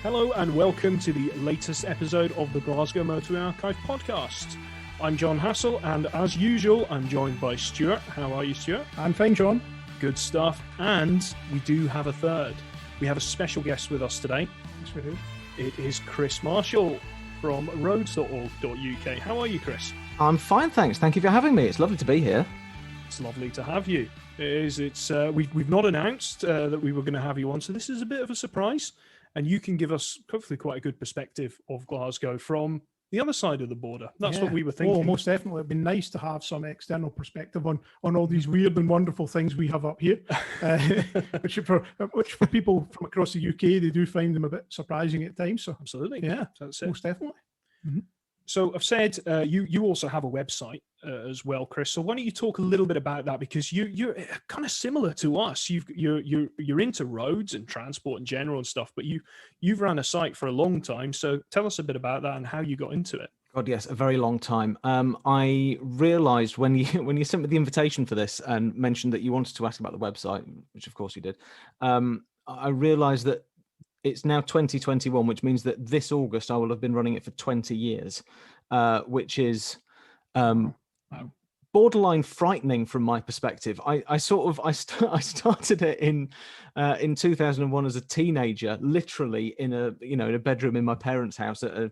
Hello and welcome to the latest episode of the Glasgow Motorway Archive podcast. I'm John Hassel, and as usual, I'm joined by Stuart. How are you, Stuart? I'm fine, John. Good stuff. And we do have a third. We have a special guest with us today. Yes, we do. It is Chris Marshall from roads.org.uk. How are you, Chris? I'm fine, thanks. Thank you for having me. It's lovely to be here. It's lovely to have you. It is. We've not announced that we were going to have you on, so this is a bit of a surprise. And you can give us hopefully quite a good perspective of Glasgow from the other side of the border. That's what we were thinking. Oh, most definitely. It'd be nice to have some external perspective on all these weird and wonderful things we have up here, which for people from across the UK, they do find them a bit surprising at times. So absolutely, yeah, that's it. Most definitely. Mm-hmm. So I've said you also have a website as well, Chris. So why don't you talk a little bit about that, because you're kind of similar to us. You're into roads and transport in general and stuff, but you've run a site for a long time. So tell us a bit about that and how you got into it. God, yes, a very long time. I realised when you sent me the invitation for this and mentioned that you wanted to ask about the website, which of course you did. I realised that it's now 2021, which means that this August I will have been running it for 20 years, which is borderline frightening from my perspective. I started it in 2001 as a teenager, literally in a bedroom in my parents' house at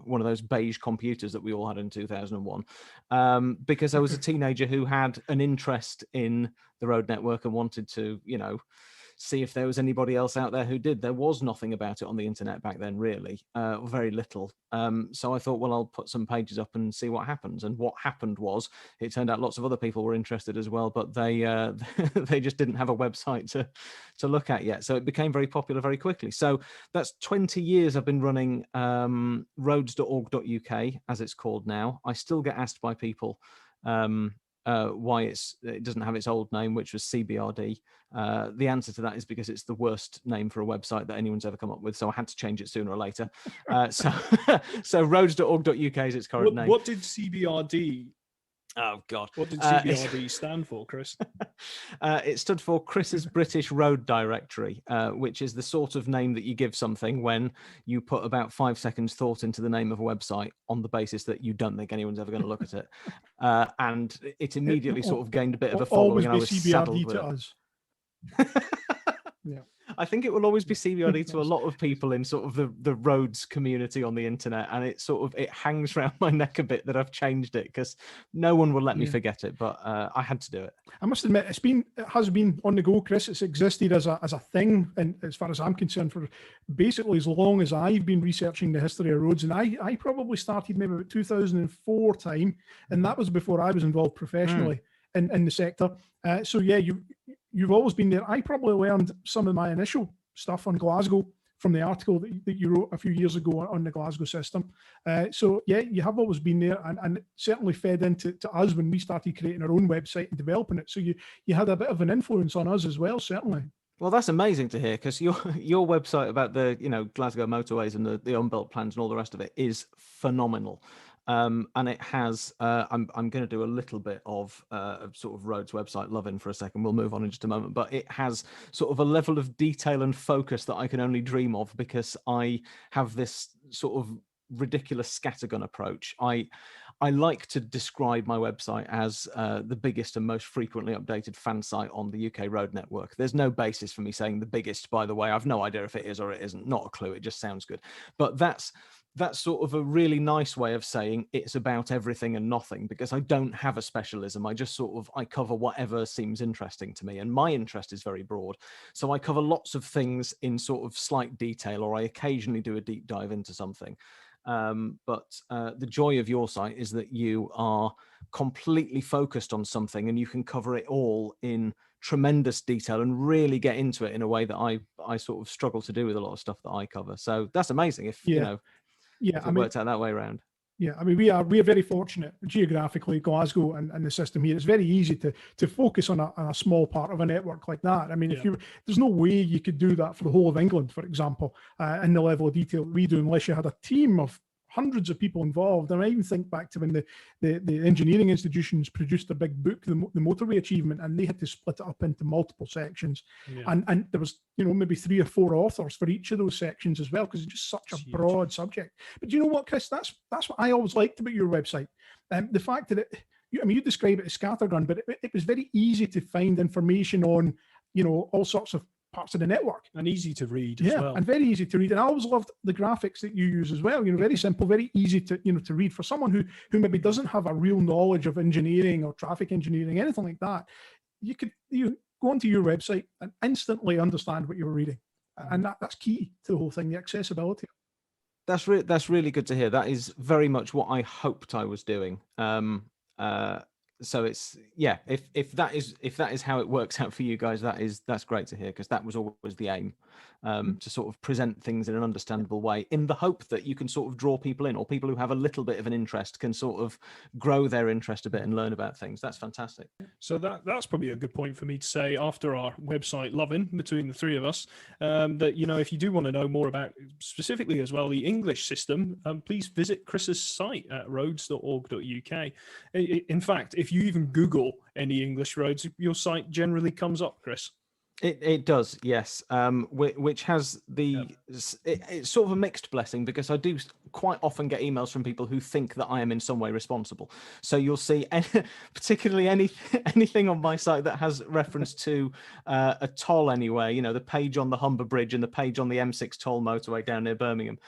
one of those beige computers that we all had in 2001, because I was a teenager who had an interest in the road network and wanted to see if there was anybody else out there who did. There was nothing about it on the internet back then, really, or very little. So I thought, well, I'll put some pages up and see what happens. And what happened was, it turned out lots of other people were interested as well, but they they just didn't have a website to look at yet. So it became very popular very quickly. So that's 20 years I've been running roads.org.uk, as it's called now. I still get asked by people why it doesn't have its old name, which was CBRD. The answer to that is because it's the worst name for a website that anyone's ever come up with, so I had to change it sooner or later. So roads.org.uk is its current name. What did CBRD? Oh God! What did CBRD stand for, Chris? It stood for Chris's British Road Directory, which is the sort of name that you give something when you put about 5 seconds thought into the name of a website on the basis that you don't think anyone's ever going to look at it, and it immediately sort of gained a bit of a following. And I was saddled with us. Yeah. I think it will always be CBRD to a lot of people in sort of the roads community on the internet, and it hangs around my neck a bit that I've changed it because no one will let me forget it, but I had to do it. I must admit, it has been on the go, Chris. It's existed as a thing, and as far as I'm concerned, for basically as long as I've been researching the history of roads, and I probably started maybe about 2004 time, and that was before I was involved professionally in the sector. So yeah, You've always been there. I probably learned some of my initial stuff on Glasgow from the article that you wrote a few years ago on the Glasgow system. So yeah, you have always been there, and it certainly fed into us when we started creating our own website and developing it. So you had a bit of an influence on us as well, certainly. Well, that's amazing to hear, because your website about the Glasgow Motorways and the unbuilt plans and all the rest of it is phenomenal. And it has, I'm going to do a little bit of sort of roads website loving for a second. We'll move on in just a moment, but it has sort of a level of detail and focus that I can only dream of, because I have this sort of ridiculous scattergun approach. I like to describe my website as the biggest and most frequently updated fan site on the UK road network. There's no basis for me saying the biggest, by the way. I've no idea if it is or it isn't. Not a clue. It just sounds good. But that's sort of a really nice way of saying it's about everything and nothing, because I don't have a specialism. I just I cover whatever seems interesting to me, and my interest is very broad. So I cover lots of things in sort of slight detail, or I occasionally do a deep dive into something. But the joy of your site is that you are completely focused on something, and you can cover it all in tremendous detail and really get into it in a way that I sort of struggle to do with a lot of stuff that I cover. So that's amazing if it worked out that way around. Yeah, I mean, we are very fortunate geographically, Glasgow and the system here. It's very easy to focus on a small part of a network like that. I mean, there's no way you could do that for the whole of England, for example, in the level of detail we do, unless you had a team of hundreds of people involved. And I even think back to when the engineering institutions produced a big book, the Motorway Achievement, and they had to split it up into multiple sections. Yeah. And there was, maybe 3 or 4 authors for each of those sections as well, because it's just such a broad subject. But you know what, Chris? That's what I always liked about your website. The fact that you describe it as scattergun, but it was very easy to find information on, all sorts of parts of the network. And easy to read as well. And very easy to read. And I always loved the graphics that you use as well. Very simple, very easy to to read for someone who maybe doesn't have a real knowledge of engineering or traffic engineering, anything like that. You go onto your website and instantly understand what you're reading, and that's key to the whole thing, the accessibility. That's really good to hear. That is very much what I hoped I was doing. So it's, yeah, if that is how it works out for you guys, that's great to hear, because that was always the aim, to sort of present things in an understandable way, in the hope that you can sort of draw people in, or people who have a little bit of an interest can sort of grow their interest a bit and learn about things. That's fantastic. So that's probably a good point for me to say after our website loving between the three of us, that if you do want to know more about specifically as well the English system, please visit Chris's site at roads.org.uk. In fact, if you even Google any English roads, your site generally comes up, Chris. It does, yes. Which has it's sort of a mixed blessing, because I do quite often get emails from people who think that I am in some way responsible. So you'll see, particularly anything on my site that has reference to a toll anywhere. The page on the Humber Bridge and the page on the M6 toll motorway down near Birmingham.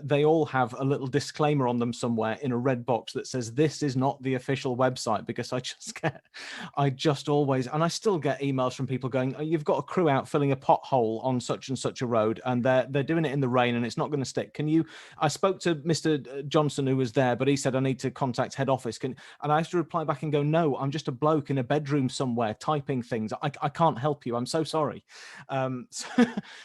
They all have a little disclaimer on them somewhere in a red box that says this is not the official website, because I just always, and I still get emails from people going, oh, you've got a crew out filling a pothole on such and such a road, and they're doing it in the rain and it's not going to stick. I spoke to Mr. Johnson, who was there, but he said I need to contact head office. And I have to reply back and go, no, I'm just a bloke in a bedroom somewhere typing things. I can't help you. I'm so sorry.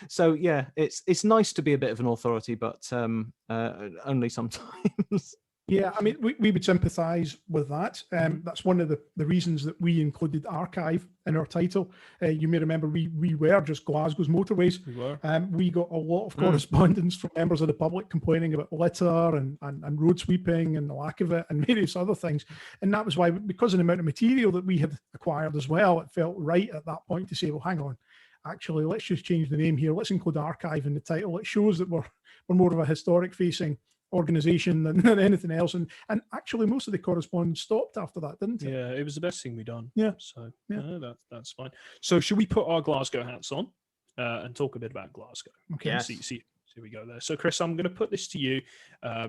So yeah, it's nice to be a bit of an authority, but only sometimes. Yeah, I mean, we would sympathise with that. That's one of the reasons that we included archive in our title. You may remember we were just Glasgow's Motorways. We were. We got a lot of correspondence from members of the public complaining about litter and road sweeping and the lack of it and various other things. And that was why, because of the amount of material that we had acquired as well, it felt right at that point to say, well, hang on, actually, let's just change the name here. Let's include archive in the title. It shows that we're more of a historic facing organization than anything else, and actually most of the correspondence stopped after that, didn't it? Yeah, it was the best thing we done. Yeah, so that's fine. So should we put our Glasgow hats on and talk a bit about Glasgow? Okay. Yes. See we go there. So Chris, I'm going to put this to you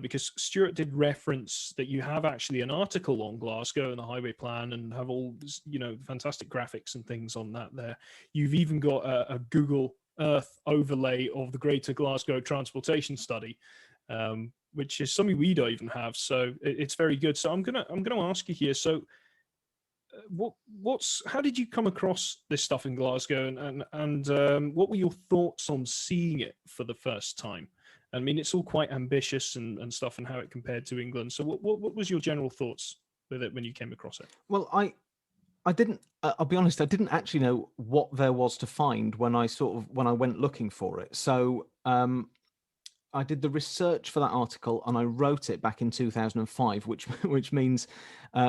because Stuart did reference that you have actually an article on Glasgow and the highway plan, and have all fantastic graphics and things on that there. You've even got a Google Earth overlay of the Greater Glasgow Transportation Study, which is something we don't even have. So it's very good. So I'm gonna ask you here. So how did you come across this stuff in Glasgow, and what were your thoughts on seeing it for the first time? I mean, it's all quite ambitious and stuff, and how it compared to England. So what was your general thoughts with it when you came across it? Well, I didn't. I'll be honest. I didn't actually know what there was to find when I went looking for it. So I did the research for that article and I wrote it back in 2005, which means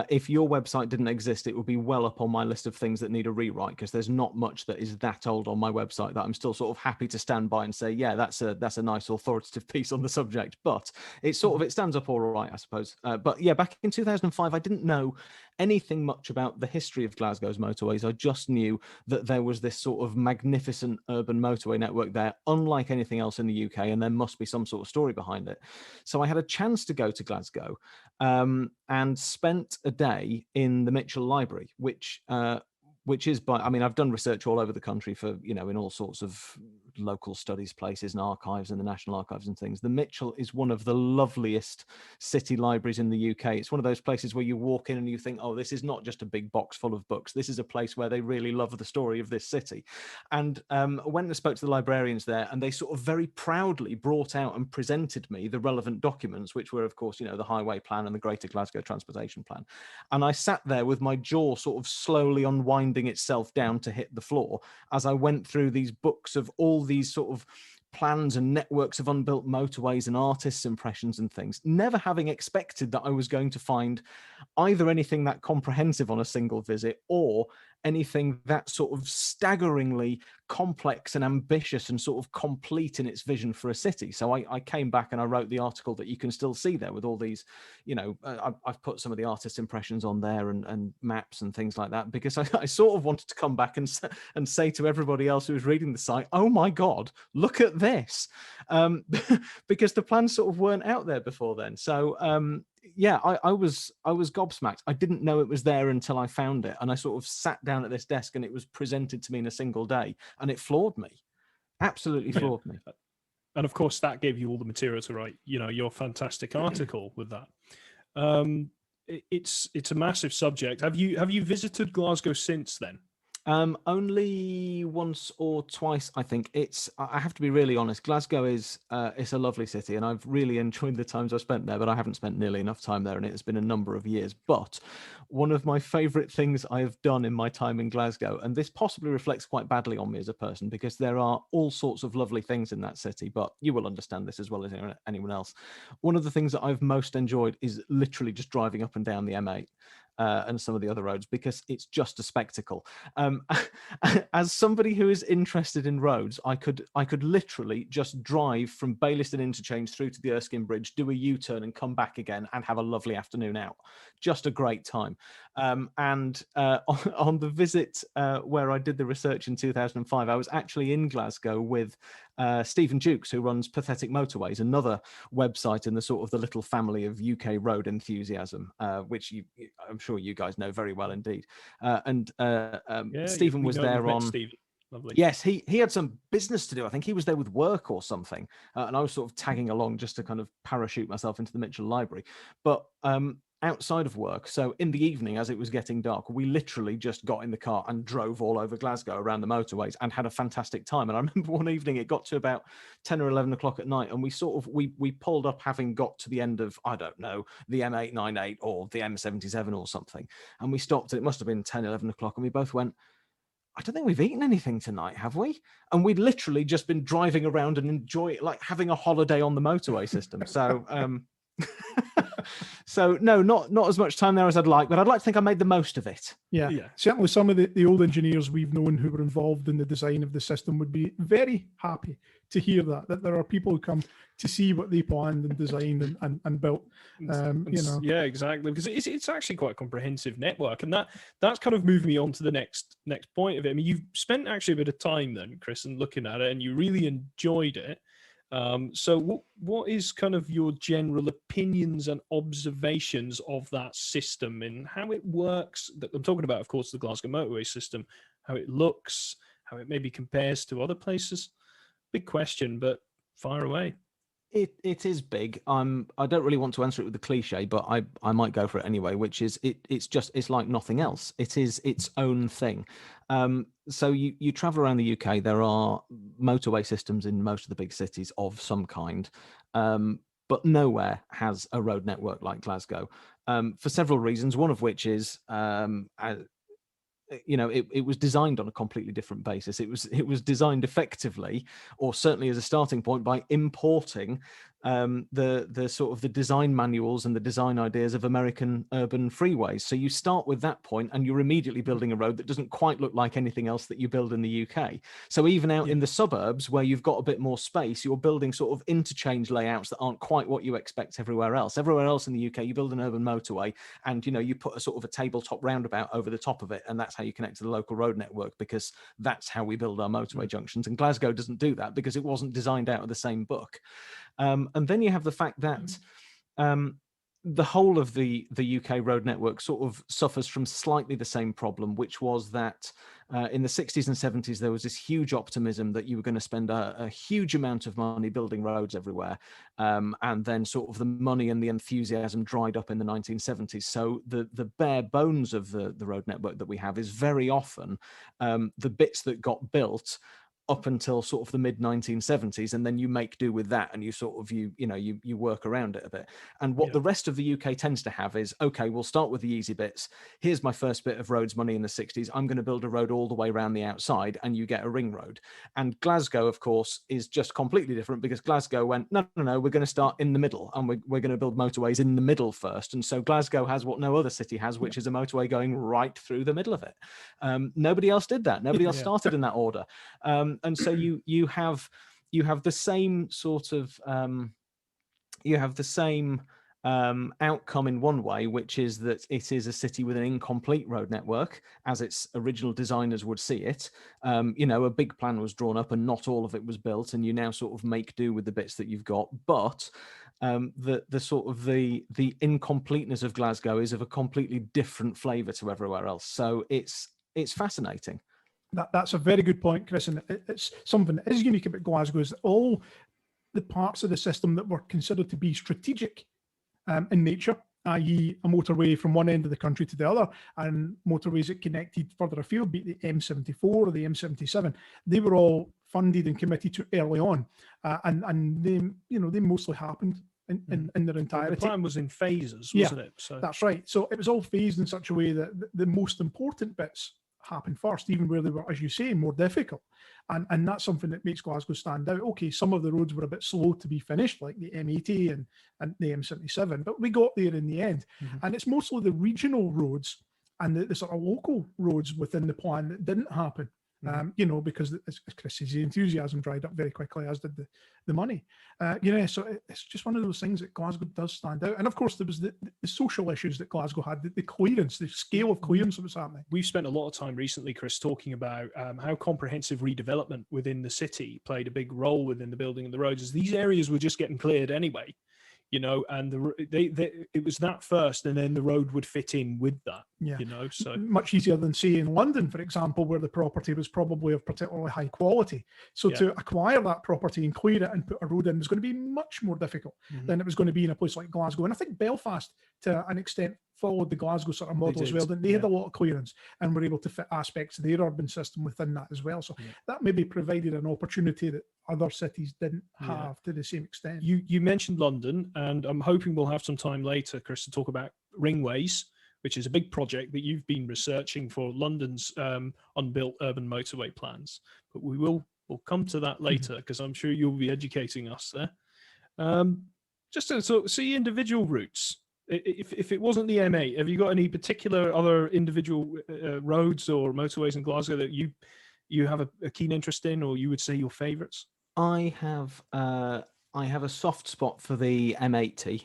if your website didn't exist, it would be well up on my list of things that need a rewrite, because there's not much that is that old on my website that I'm still sort of happy to stand by and say, yeah, that's a nice authoritative piece on the subject. But it stands up all right, I suppose. But yeah, back in 2005, I didn't know anything much about the history of Glasgow's motorways. I just knew that there was this sort of magnificent urban motorway network there, unlike anything else in the UK, and there must be some sort of story behind it. So I had a chance to go to Glasgow and spent a day in the Mitchell Library, which is I've done research all over the country for, in all sorts of local studies places and archives and the National Archives and things. The Mitchell is one of the loveliest city libraries in the UK. It's one of those places where you walk in and you think, oh, this is not just a big box full of books. This is a place where they really love the story of this city. And I went and spoke to the librarians there, and they sort of very proudly brought out and presented me the relevant documents, which were, of course, the highway plan and the Greater Glasgow Transportation Plan. And I sat there with my jaw sort of slowly unwinding itself down to hit the floor as I went through these books of all these sort of plans and networks of unbuilt motorways and artists' impressions and things, never having expected that I was going to find either anything that comprehensive on a single visit or anything that sort of staggeringly complex and ambitious and sort of complete in its vision for a city. So I came back and I wrote the article that you can still see there with all these, I've put some of the artist impressions on there and maps and things like that, because I sort of wanted to come back and say to everybody else who was reading the site, oh my God, look at this. Because the plans sort of weren't out there before then. So yeah, I was gobsmacked. I didn't know it was there until I found it, and I sort of sat down at this desk and it was presented to me in a single day, and it floored me, absolutely floored me. And of course, that gave you all the material to write, your fantastic article with that. It's a massive subject. Have you visited Glasgow since then? Only once or twice, I think. I have to be really honest, Glasgow is it's a lovely city, and I've really enjoyed the times I've spent there, but I haven't spent nearly enough time there, and it has been a number of years. But one of my favorite things I have done in my time in Glasgow, and this possibly reflects quite badly on me as a person, because there are all sorts of lovely things in that city, but you will understand this as well as anyone else. One of the things that I've most enjoyed is literally just driving up and down the M8. And some of the other roads, because it's just a spectacle. As somebody who is interested in roads, I could literally just drive from Baillieston Interchange through to the Erskine Bridge, do a U-turn and come back again and have a lovely afternoon out. Just a great time. On the visit where I did the research in 2005, I was actually in Glasgow with Stephen Jukes, who runs Pathetic Motorways, another website in the sort of the little family of UK road enthusiasm, which I'm sure you guys know very well indeed. Stephen was there on. Stephen. Lovely. Yes, he had some business to do. I think he was there with work or something, and I was sort of tagging along just to kind of parachute myself into the Mitchell Library. But outside of work, so in the evening as it was getting dark, we literally just got in the car and drove all over Glasgow around the motorways and had a fantastic time. And I remember one evening it got to about 10 or 11 o'clock at night, and we sort of we pulled up having got to the end of, I don't know, the M898 or the M77 or something, and we stopped. It must have been 10, 11 o'clock, and we both went, I don't think we've eaten anything tonight, have we? And we'd literally just been driving around and enjoy it, like having a holiday on the motorway system. So so no, not as much time there as I'd like, but I'd like to think I made the most of it. Yeah. Certainly some of the old engineers we've known who were involved in the design of the system would be very happy to hear that there are people who come to see what they planned and designed and built. Yeah, exactly, because it's actually quite a comprehensive network, and that's kind of moved me on to the next point of it. I mean, you've spent actually a bit of time then, Chris, and looking at it, and you really enjoyed it. So what is kind of your general opinions and observations of that system and how it works? I'm talking about, of course, the Glasgow Motorway system, how it looks, how it maybe compares to other places. Big question, but fire away. It is big. I don't really want to answer it with the cliche, but I might go for it anyway, which is it's like nothing else. It is its own thing. So you travel around the UK, there are motorway systems in most of the big cities of some kind, but nowhere has a road network like Glasgow, for several reasons, one of which is it was designed on a completely different basis. It was designed effectively, or certainly as a starting point, by importing the sort of the design manuals and the design ideas of American urban freeways. So you start with that point and you're immediately building a road that doesn't quite look like anything else that you build in the UK. So even out in the suburbs where you've got a bit more space, you're building sort of interchange layouts that aren't quite what you expect everywhere else. Everywhere else in the UK, you build an urban motorway and, you put a sort of a tabletop roundabout over the top of it, and that's how you connect to the local road network, because that's how we build our motorway junctions. And Glasgow doesn't do that because it wasn't designed out of the same book. And then you have the fact that the whole of the UK road network sort of suffers from slightly the same problem, which was that in the 60s and 70s, there was this huge optimism that you were going to spend a huge amount of money building roads everywhere. And then sort of the money and the enthusiasm dried up in the 1970s. So the bare bones of the road network that we have is very often the bits that got built up until sort of the mid 1970s, and then you make do with that, and you sort of you work around it a bit. And what the rest of the UK tends to have is, okay, we'll start with the easy bits. Here's my first bit of roads money in the 60s. I'm going to build a road all the way around the outside, and you get a ring road. And Glasgow, of course, is just completely different, because Glasgow went, no, we're going to start in the middle, and we're going to build motorways in the middle first. And so Glasgow has what no other city has, which is a motorway going right through the middle of it. Nobody else did that. Nobody else started in that order. And so you have the same sort of outcome in one way, which is that it is a city with an incomplete road network as its original designers would see it. A big plan was drawn up and not all of it was built, and you now sort of make do with the bits that you've got. But the sort of the incompleteness of Glasgow is of a completely different flavour to everywhere else. So it's fascinating. That's a very good point, Chris, and it's something that is unique about Glasgow is that all the parts of the system that were considered to be strategic in nature, i.e. a motorway from one end of the country to the other, and motorways that connected further afield, be it the M74 or the M77, they were all funded and committed to early on, and they mostly happened in their entirety. The plan was in phases, wasn't it? So that's right. So it was all phased in such a way that the most important bits happen first, even where they were, as you say, more difficult. And that's something that makes Glasgow stand out. Okay, some of the roads were a bit slow to be finished, like the M80 and the M77, but we got there in the end. And it's mostly the regional roads and the sort of local roads within the plan that didn't happen. Because as Chris says, the enthusiasm dried up very quickly, as did the money. So it's just one of those things that Glasgow does stand out. And of course, there was the social issues that Glasgow had, the clearance, the scale of clearance that was happening. We've spent a lot of time recently, Chris, talking about how comprehensive redevelopment within the city played a big role within the building of the roads, as these areas were just getting cleared anyway. And it was that first, and then the road would fit in with that. So much easier than, say, in London, for example, where the property was probably of particularly high quality. So to acquire that property and clear it and put a road in was going to be much more difficult than it was going to be in a place like Glasgow. And I think Belfast, to an extent, followed the Glasgow sort of model as well. They had a lot of clearance and were able to fit aspects of their urban system within that as well. So that maybe provided an opportunity that other cities didn't have to the same extent. You mentioned London, and I'm hoping we'll have some time later, Chris, to talk about ringways, which is a big project that you've been researching for London's unbuilt urban motorway plans. But we'll come to that later, because I'm sure you'll be educating us there. Just to sort of see individual routes. If it wasn't the M8, have you got any particular other individual roads or motorways in Glasgow that you have a keen interest in, or you would say your favourites? I have a soft spot for the M80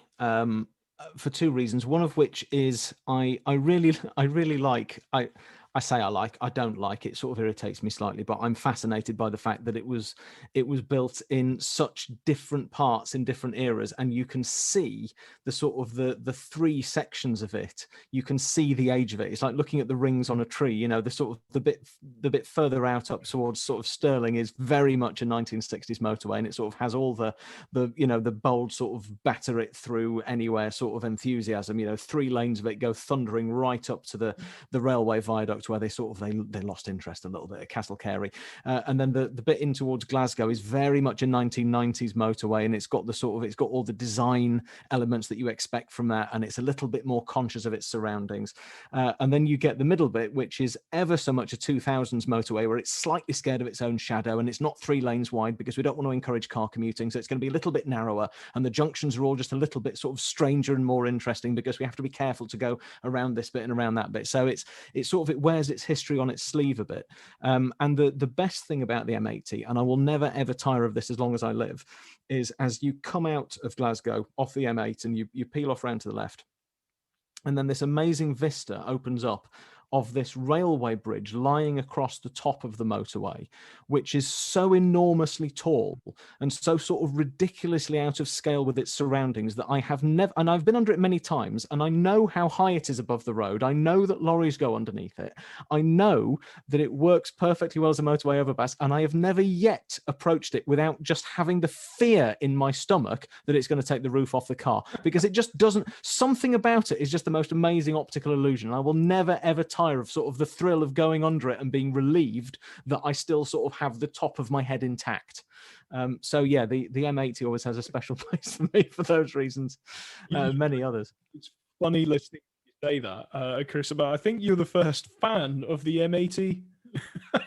for two reasons. One of which is I really like. I don't like it. Sort of irritates me slightly, but I'm fascinated by the fact that it was built in such different parts in different eras, and you can see the sort of the three sections of it. You can see the age of it. It's like looking at the rings on a tree. The sort of the bit further out up towards sort of Stirling is very much a 1960s motorway, and it sort of has all the bold sort of batter it through anywhere sort of enthusiasm. 3 lanes of it go thundering right up to the railway viaduct, where they lost interest a little bit at Castle Carey, and then the bit in towards Glasgow is very much a 1990s motorway, and it's got all the design elements that you expect from that, and it's a little bit more conscious of its surroundings, and then you get the middle bit, which is ever so much a 2000s motorway, where it's slightly scared of its own shadow, and it's not 3 lanes wide because we don't want to encourage car commuting, so it's going to be a little bit narrower, and the junctions are all just a little bit sort of stranger and more interesting because we have to be careful to go around this bit and around that bit. So it wears its history on its sleeve a bit. And the best thing about the M80, and I will never ever tire of this as long as I live, is as you come out of Glasgow off the M8 and you peel off round to the left, and then this amazing vista opens up of this railway bridge lying across the top of the motorway, which is so enormously tall and so sort of ridiculously out of scale with its surroundings that I have never, and I've been under it many times, and I know how high it is above the road. I know that lorries go underneath it. I know that it works perfectly well as a motorway overpass, and I have never yet approached it without just having the fear in my stomach that it's going to take the roof off the car, because it just doesn't, something about it is just the most amazing optical illusion. I will never ever tire of sort of the thrill of going under it and being relieved that I still sort of have the top of my head intact. So yeah, the M80 always has a special place for me for those reasons, many others. It's funny listening to you say that, Chris, but I think you're the first fan of the M80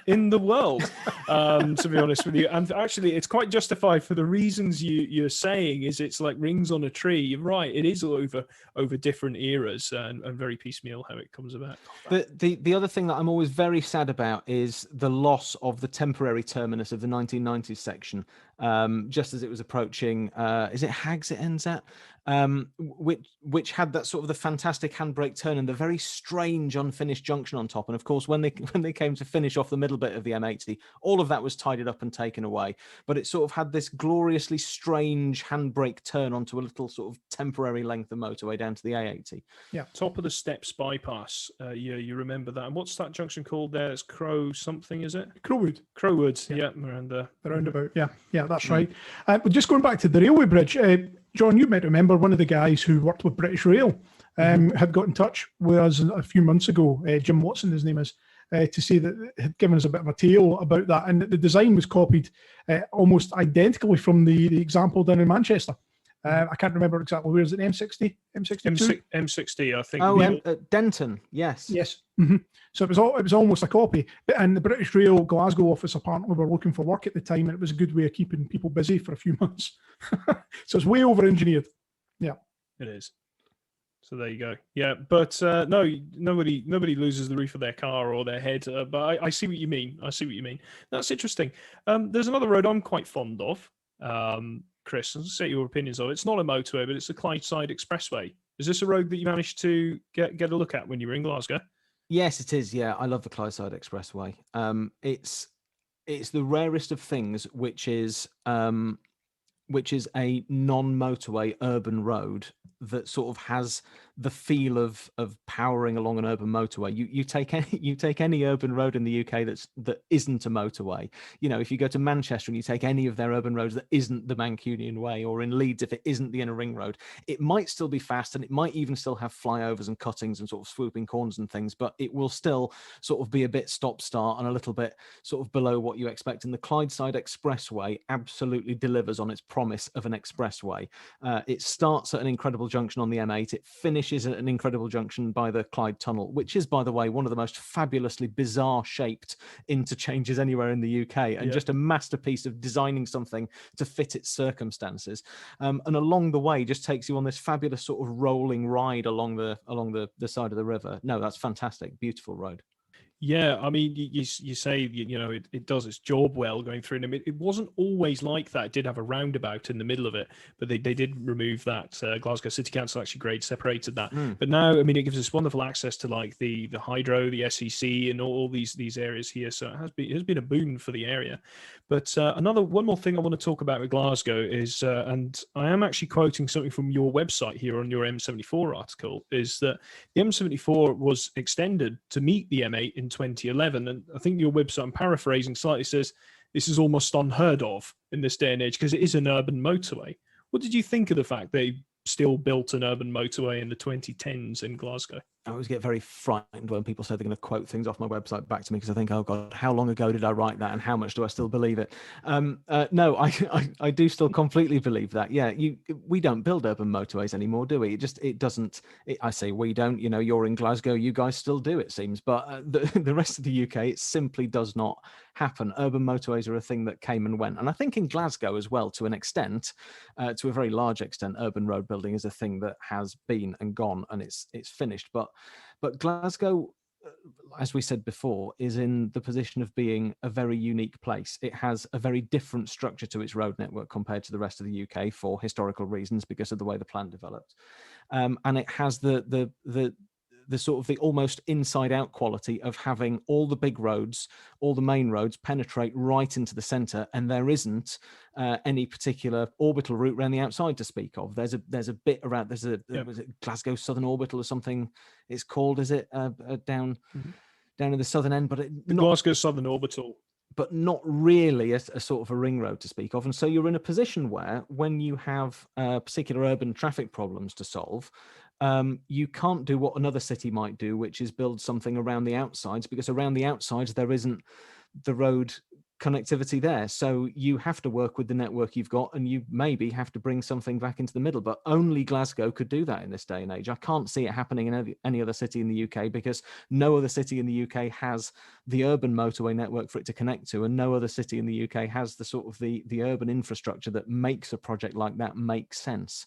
in the world, to be honest with you. And actually, it's quite justified for the reasons you're saying. Is it's like rings on a tree. You're right. It is over different eras and very piecemeal how it comes about. The other thing that I'm always very sad about is the loss of the temporary terminus of the 1990s section, just as it was approaching. Is it Hags it ends at? Which had that sort of the fantastic handbrake turn and the very strange unfinished junction on top. And of course, when they came to finish off the middle bit of the M80, all of that was tidied up and taken away. But it sort of had this gloriously strange handbrake turn onto a little sort of temporary length of motorway down to the A80. Yeah, top of the steps bypass. You remember that. And what's that junction called there? It's Crow something, is it? Crowwood. Yeah, around there. The roundabout. Yeah, that's right. But just going back to the railway bridge, John, you might remember one of the guys who worked with British Rail had got in touch with us a few months ago, Jim Watson, his name is, to say that had given us a bit of a tale about that. And the design was copied almost identically from the example down in Manchester. I can't remember exactly where is it, M60? M62? M60, I think. Oh, Denton, yes. Yes. Mm-hmm. So it was almost a copy. And the British Rail Glasgow office apparently were looking for work at the time, and it was a good way of keeping people busy for a few months. So it's way over-engineered. Yeah. It is. So there you go. Yeah, but no, nobody loses the roof of their car or their head. But I see what you mean. That's interesting. There's another road I'm quite fond of, Chris. I'll say your opinions on it. It's not a motorway, but it's the Clydeside Expressway. Is this a road that you managed to get a look at when you were in Glasgow? Yes, it is. Yeah, I love the Clydeside Expressway. It's the rarest of things, which is a non-motorway urban road that sort of has the feel of powering along an urban motorway. You take any urban road in the UK that isn't a motorway. You know, if you go to Manchester and you take any of their urban roads that isn't the Mancunian Way, or in Leeds if it isn't the Inner Ring Road, it might still be fast and it might even still have flyovers and cuttings and sort of swooping corners and things, but it will still sort of be a bit stop-start and a little bit sort of below what you expect. And the Clydeside Expressway absolutely delivers on its promise of an expressway. It starts at an incredible junction on the M8. It finishes at an incredible junction by the Clyde Tunnel, which is, by the way, one of the most fabulously bizarre shaped interchanges anywhere in the UK, and just a masterpiece of designing something to fit its circumstances. And along the way just takes you on this fabulous sort of rolling ride along the side of the river. No, that's fantastic. Beautiful road. Yeah, I mean, you say, you know, it does its job well going through. And it wasn't always like that. It did have a roundabout in the middle of it, but they did remove that. Glasgow City Council actually grade separated that. But now, I mean, it gives us wonderful access to like the hydro, the SEC, and all these areas here. So it has been a boon for the area. But one more thing I want to talk about with Glasgow is, and I am actually quoting something from your website here on your M74 article, is that the M74 was extended to meet the M8 in 2011, and I think your website, I'm paraphrasing slightly, says this is almost unheard of in this day and age because it is an urban motorway. What did you think of the fact they still built an urban motorway in the 2010s in Glasgow? I always get very frightened when people say they're going to quote things off my website back to me, because I think, oh God, how long ago did I write that, and how much do I still believe it? No, I do still completely believe that. Yeah, we don't build urban motorways anymore, do we? It doesn't. I say we don't. You know, you're in Glasgow, you guys still do, it seems, but the rest of the UK, it simply does not happen. Urban motorways are a thing that came and went, and I think in Glasgow as well, to an extent, to a very large extent, urban road building is a thing that has been and gone, and it's finished. But Glasgow, as we said before, is in the position of being a very unique place. It has a very different structure to its road network compared to the rest of the UK for historical reasons, because of the way the plan developed, and it has the sort of the almost inside out quality of having all the big roads, all the main roads penetrate right into the center, and there isn't any particular orbital route around the outside to speak of. There's a bit around, was it Glasgow Southern Orbital or something it's called, is it, down in the southern end, but Glasgow Southern Orbital, but not really a sort of a ring road to speak of. And so you're in a position where, when you have particular urban traffic problems to solve, you can't do what another city might do, which is build something around the outsides, because around the outsides there isn't the road connectivity there. So you have to work with the network you've got, and you maybe have to bring something back into the middle. But only Glasgow could do that in this day and age. I can't see it happening in any other city in the UK, because no other city in the UK has the urban motorway network for it to connect to, and no other city in the UK has the sort of the urban infrastructure that makes a project like that make sense.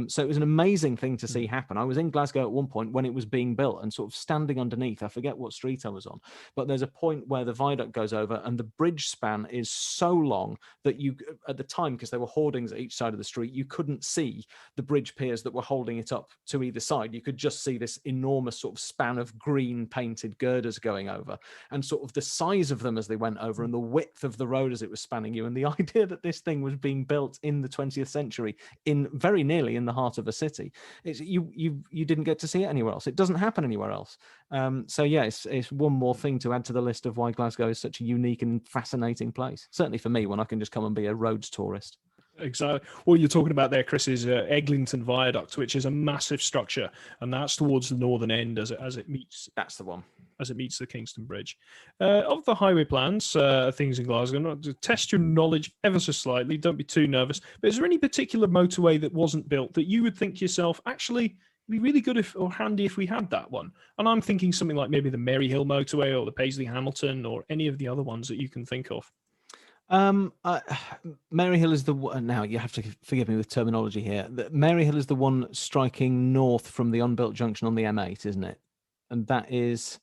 So it was an amazing thing to see happen. I was in Glasgow at one point when it was being built, and sort of standing underneath, I forget what street I was on, but there's a point where the viaduct goes over and the bridge span is so long that you, at the time, because there were hoardings at each side of the street, you couldn't see the bridge piers that were holding it up to either side. You could just see this enormous sort of span of green painted girders going over, and sort of the size of them as they went over, and the width of the road as it was spanning you, and the idea that this thing was being built in the 20th century in very nearly in the heart of a city. You didn't get to see it anywhere else. It doesn't happen anywhere else. So yeah, it's one more thing to add to the list of why Glasgow is such a unique and fascinating place. Certainly for me, when I can just come and be a roads tourist. Exactly. What you're talking about there, Chris, is Eglinton Viaduct, which is a massive structure, and that's towards the northern end as it meets. That's the one. As it meets the Kingston Bridge. Of the highway plans, things in Glasgow, not to test your knowledge ever so slightly, don't be too nervous, but is there any particular motorway that wasn't built that you would think to yourself, actually, it'd be really good or handy if we had that one? And I'm thinking something like maybe the Maryhill motorway or the Paisley-Hamilton or any of the other ones that you can think of. Maryhill is the one. Now you have to forgive me with terminology here. Maryhill is the one striking north from the unbuilt junction on the M8, isn't it? And that is...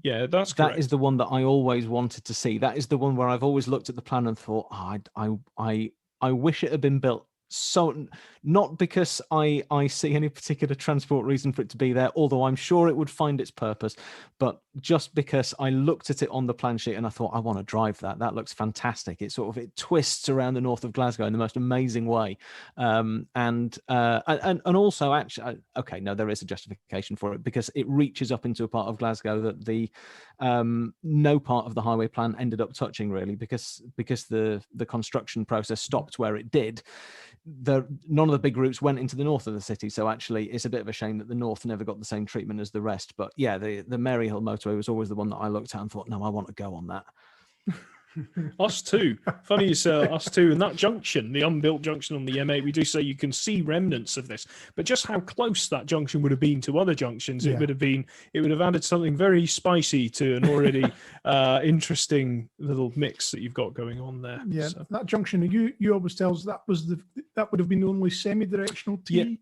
Yeah, that's correct. That is the one that I always wanted to see. That is the one where I've always looked at the plan and thought, I wish it had been built. So not because I see any particular transport reason for it to be there, although I'm sure it would find its purpose, but just because I looked at it on the plan sheet and I thought, I want to drive that. That looks fantastic. It twists around the north of Glasgow in the most amazing way. And also actually, okay, no, there is a justification for it, because it reaches up into a part of Glasgow that the no part of the highway plan ended up touching, really, because the construction process stopped where it did. None of the big routes went into the north of the city, so actually it's a bit of a shame that the north never got the same treatment as the rest. But yeah, the Maryhill motorway was always the one that I looked at and thought, no, I want to go on that. Us too. Funny you say us too. And that junction, the unbuilt junction on the M8, we do say you can see remnants of this, but just how close that junction would have been to other junctions, it would have added something very spicy to an already interesting little mix that you've got going on there. Yeah, so. That junction, you always tell us that would have been the only semi-directional T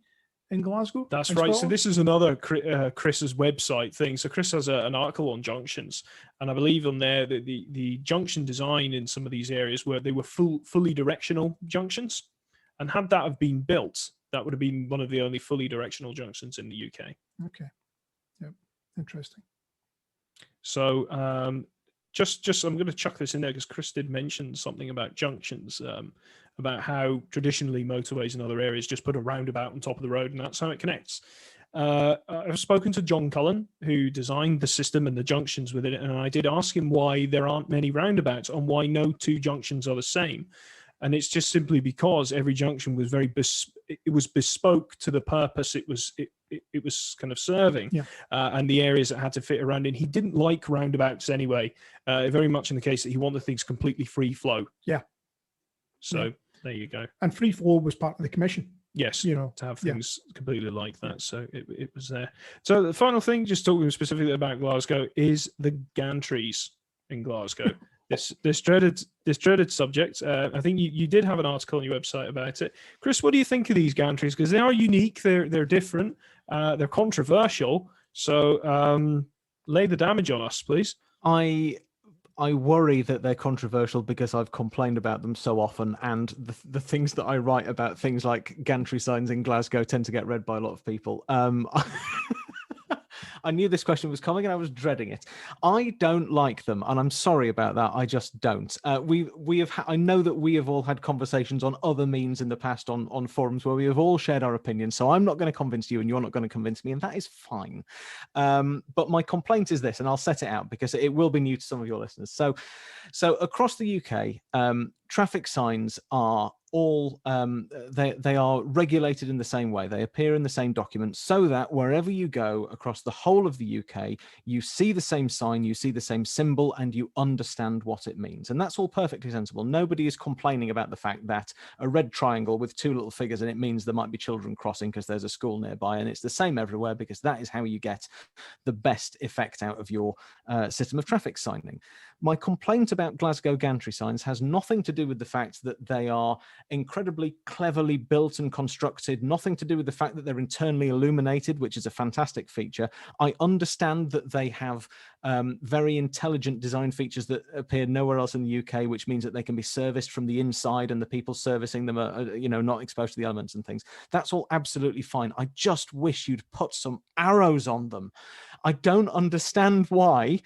in Glasgow. That's right. So this is another Chris's website thing. So Chris has an article on junctions, and I believe on there that the junction design in some of these areas where they were fully directional junctions, and had that have been built, that would have been one of the only fully directional junctions in the UK. Okay. Yep. Interesting. So just I'm going to chuck this in there because Chris did mention something about junctions, about how traditionally motorways in other areas just put a roundabout on top of the road and that's how it connects. I've spoken to John Cullen, who designed the system and the junctions within it, and I did ask him why there aren't many roundabouts and why no two junctions are the same. And it's just simply because every junction was it was bespoke to the purpose it was kind of serving, and the areas it had to fit around in. He didn't like roundabouts anyway, very much in the case that he wanted things completely free flow. Yeah. So there you go. And free flow was part of the commission. Yes, to have things completely like that. So it was there. So the final thing, just talking specifically about Glasgow, is the gantries in Glasgow. This dreaded subject. I think you did have an article on your website about it. Chris, what do you think of these gantries? Because they are unique, they're different, they're controversial. So lay the damage on us, please. I worry that they're controversial because I've complained about them so often, and the things that I write about things like gantry signs in Glasgow tend to get read by a lot of people. I knew this question was coming and I was dreading it. I don't like them, and I'm sorry about that. I just don't. I know that we have all had conversations on other means in the past on forums where we have all shared our opinions. So I'm not going to convince you and you're not going to convince me, and that is fine. But my complaint is this, and I'll set it out because it will be new to some of your listeners. So across the UK, traffic signs are all they are regulated in the same way. They appear in the same documents, so that wherever you go across the whole of the UK, you see the same sign, you see the same symbol, and you understand what it means. And that's all perfectly sensible. Nobody is complaining about the fact that a red triangle with two little figures, and it means there might be children crossing because there's a school nearby, and it's the same everywhere, because that is how you get the best effect out of your system of traffic signing. My complaint about Glasgow Gantry signs has nothing to do with the fact that they are incredibly cleverly built and constructed, nothing to do with the fact that they're internally illuminated, which is a fantastic feature. I understand that they have very intelligent design features that appear nowhere else in the UK, which means that they can be serviced from the inside, and the people servicing them are, not exposed to the elements and things. That's all absolutely fine. I just wish you'd put some arrows on them. I don't understand why.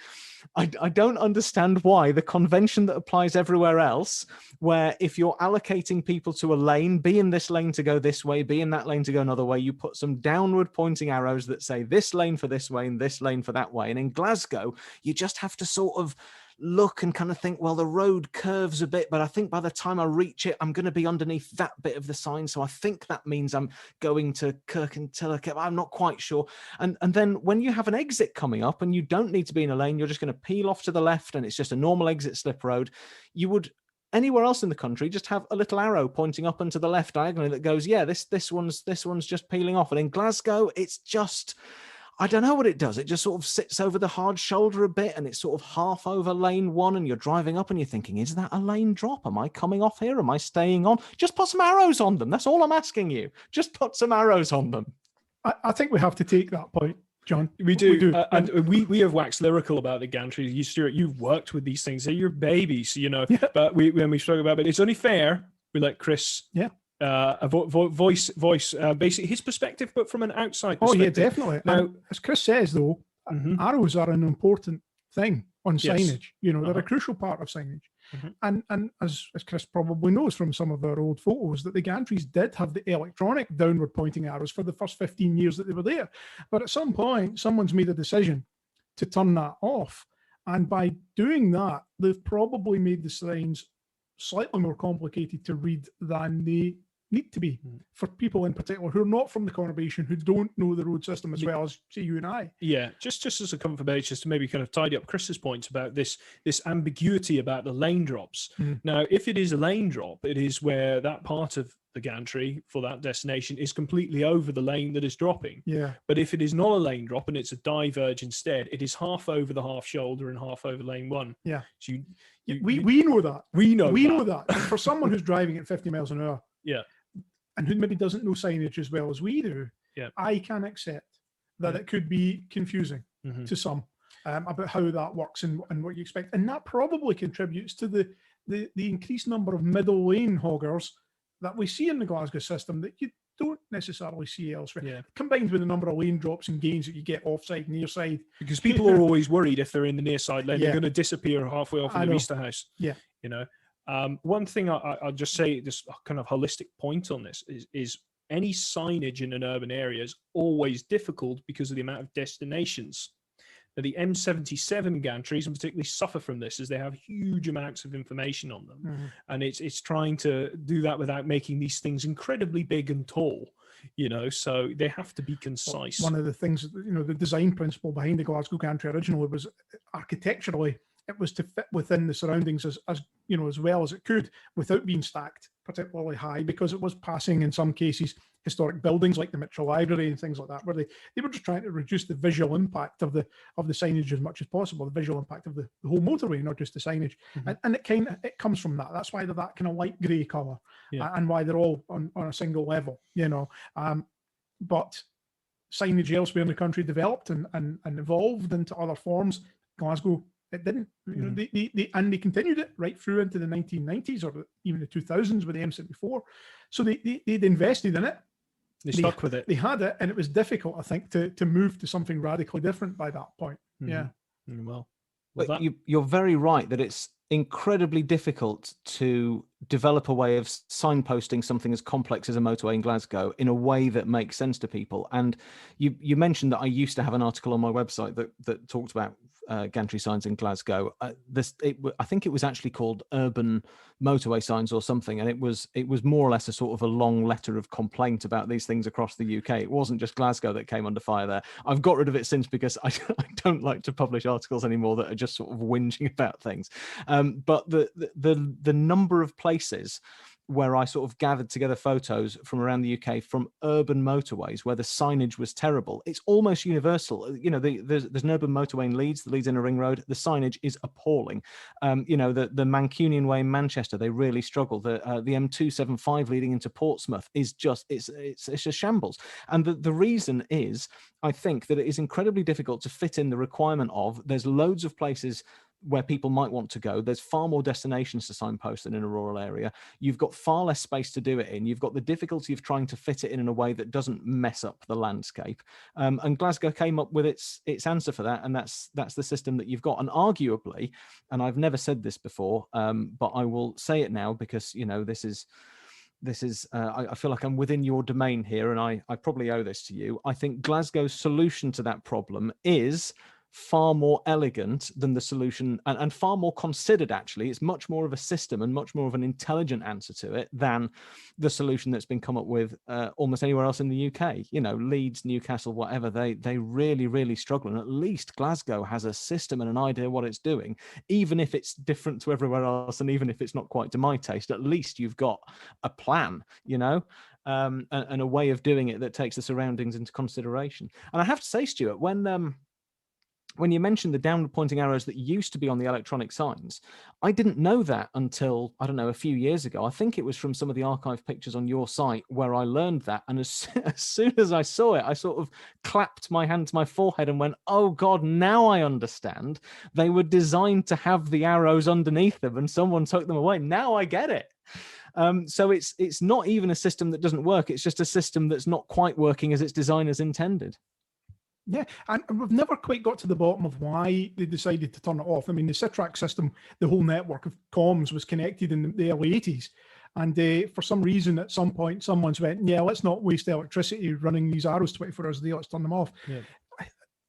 I don't understand why the convention that applies everywhere else, where if you're allocating people to a lane, be in this lane to go this way, be in that lane to go another way, you put some downward pointing arrows that say this lane for this way and this lane for that way. And in Glasgow, you just have to sort of look and kind of think, well, the road curves a bit, but I think by the time I reach it, I'm going to be underneath that bit of the sign. So I think that means I'm going to Kirkintilloch. I'm not quite sure. And then when you have an exit coming up and you don't need to be in a lane, you're just going to peel off to the left and it's just a normal exit slip road. You would anywhere else in the country just have a little arrow pointing up and to the left diagonally that goes, yeah, this one's just peeling off. And in Glasgow, it's just, I don't know what it does. It just sort of sits over the hard shoulder a bit, and it's sort of half over lane one, and you're driving up and you're thinking, is that a lane drop? Am I coming off here? Am I staying on? Just put some arrows on them. That's all I'm asking you. Just put some arrows on them. I think we have to take that point, John. We do. And we have waxed lyrical about the gantry. You, Stuart, you've worked with these things. They're your babies, Yeah. But when we spoke about it, it's only fair we let Chris voice basically his perspective, but from an outside perspective. Oh yeah, definitely. Now, as Chris says though, arrows are an important thing on signage. They're a crucial part of signage. And as Chris probably knows from some of our old photos, that the gantries did have the electronic downward pointing arrows for the first 15 years that they were there. But at some point, someone's made a decision to turn that off. And by doing that, they've probably made the signs slightly more complicated to read than they need to be for people in particular who are not from the conurbation, who don't know the road system as well as, say, you and I. Yeah, just as a comfort base, just to maybe kind of tidy up Chris's points about this ambiguity about the lane drops. Now, if it is a lane drop, it is where that part of the gantry for that destination is completely over the lane that is dropping. Yeah. But if it is not a lane drop and it's a diverge instead, it is half over the half shoulder and half over lane one. Yeah. So we know that. We know that. For someone who's driving at 50 miles an hour. Yeah. And who maybe doesn't know signage as well as we do, I can accept that it could be confusing to some about how that works and what you expect. And that probably contributes to the increased number of middle lane hoggers that we see in the Glasgow system that you don't necessarily see elsewhere, combined with the number of lane drops and gains that you get offside, near side. Because people are always worried if they're in the near side lane, they're going to disappear halfway off in the Easter house. Yeah. One thing I'll just say, this kind of holistic point on this is any signage in an urban area is always difficult because of the amount of destinations. Now, the M77 gantries, and particularly, suffer from this as they have huge amounts of information on them, and it's trying to do that without making these things incredibly big and tall. So they have to be concise. One of the things, the design principle behind the Glasgow Gantry originally was architecturally, it was to fit within the surroundings as well as it could without being stacked particularly high, because it was passing in some cases historic buildings like the Mitchell Library and things like that, where they were just trying to reduce the visual impact of the signage as much as possible, the visual impact of the whole motorway, not just the signage. And it comes from that. That's why they're that kind of light grey colour, and why they're all on a single level, But signage elsewhere in the country developed and evolved into other forms. Glasgow, it didn't. They continued it right through into the 1990s or even the 2000s with the M74. So they'd invested in it. They stuck with it. They had it, and it was difficult, I think, to move to something radically different by that point. Yeah. Well, but you're very right that it's incredibly difficult to develop a way of signposting something as complex as a motorway in Glasgow in a way that makes sense to people. And you mentioned that I used to have an article on my website that talked about gantry signs in Glasgow. I think it was actually called urban motorway signs or something, and it was more or less a sort of a long letter of complaint about these things across the UK. It wasn't just Glasgow that came under fire there. I've got rid of it since because I don't like to publish articles anymore that are just sort of whinging about things. But the number of places where I sort of gathered together photos from around the UK from urban motorways where the signage was terrible. It's almost universal. You know, there's an urban motorway in Leeds, the Leeds Inner Ring Road. The signage is appalling. You know, the Mancunian Way in Manchester, they really struggle. The M275 leading into Portsmouth is just, it's a shambles. And the reason is, I think, that it is incredibly difficult to fit in the requirement of, there's loads of places where people might want to go. There's far more destinations to signpost than in a rural area. You've got far less space to do it in. You've got the difficulty of trying to fit it in a way that doesn't mess up the landscape. And Glasgow came up with its answer for that, and that's the system that you've got. And arguably, and I've never said this before, but I will say it now because, you know, this is I feel like I'm within your domain here, and I probably owe this to you. I think Glasgow's solution to that problem is far more elegant than the solution, and far more considered, actually. It's much more of a system and much more of an intelligent answer to it than the solution that's been come up with almost anywhere else in the UK. You know, Leeds, Newcastle, whatever, they really, really struggle. And at least Glasgow has a system and an idea what it's doing, even if it's different to everywhere else, and even if it's not quite to my taste. At least you've got a plan, you know, and a way of doing it that takes the surroundings into consideration. And I have to say, Stuart, when you mentioned the downward pointing arrows that used to be on the electronic signs, I didn't know that until, I don't know, a few years ago. I think it was from some of the archive pictures on your site where I learned that. And as soon as I saw it, I sort of clapped my hand to my forehead and went, oh God, now I understand. They were designed to have the arrows underneath them and someone took them away. Now I get it. So it's not even a system that doesn't work. It's just a system that's not quite working as its designers intended. Yeah, and we've never quite got to the bottom of why they decided to turn it off. I mean, the Citrac system, the whole network of comms was connected in the early 80s. And for some reason, at some point, someone's went, yeah, let's not waste electricity running these arrows 24 hours a day, let's turn them off. Yeah.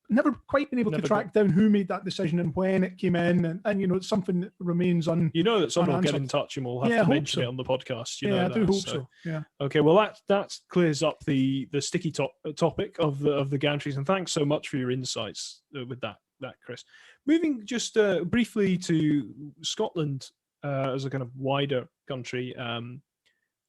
Never quite been able to track down who made that decision and when it came in, and you know, it's something that remains You know that someone will get in touch and we'll have to mention it on the podcast. You know I do hope so. Yeah. Okay, well that clears up the sticky topic of the gantries, and thanks so much for your insights with that Chris. Moving just briefly to Scotland as a kind of wider country.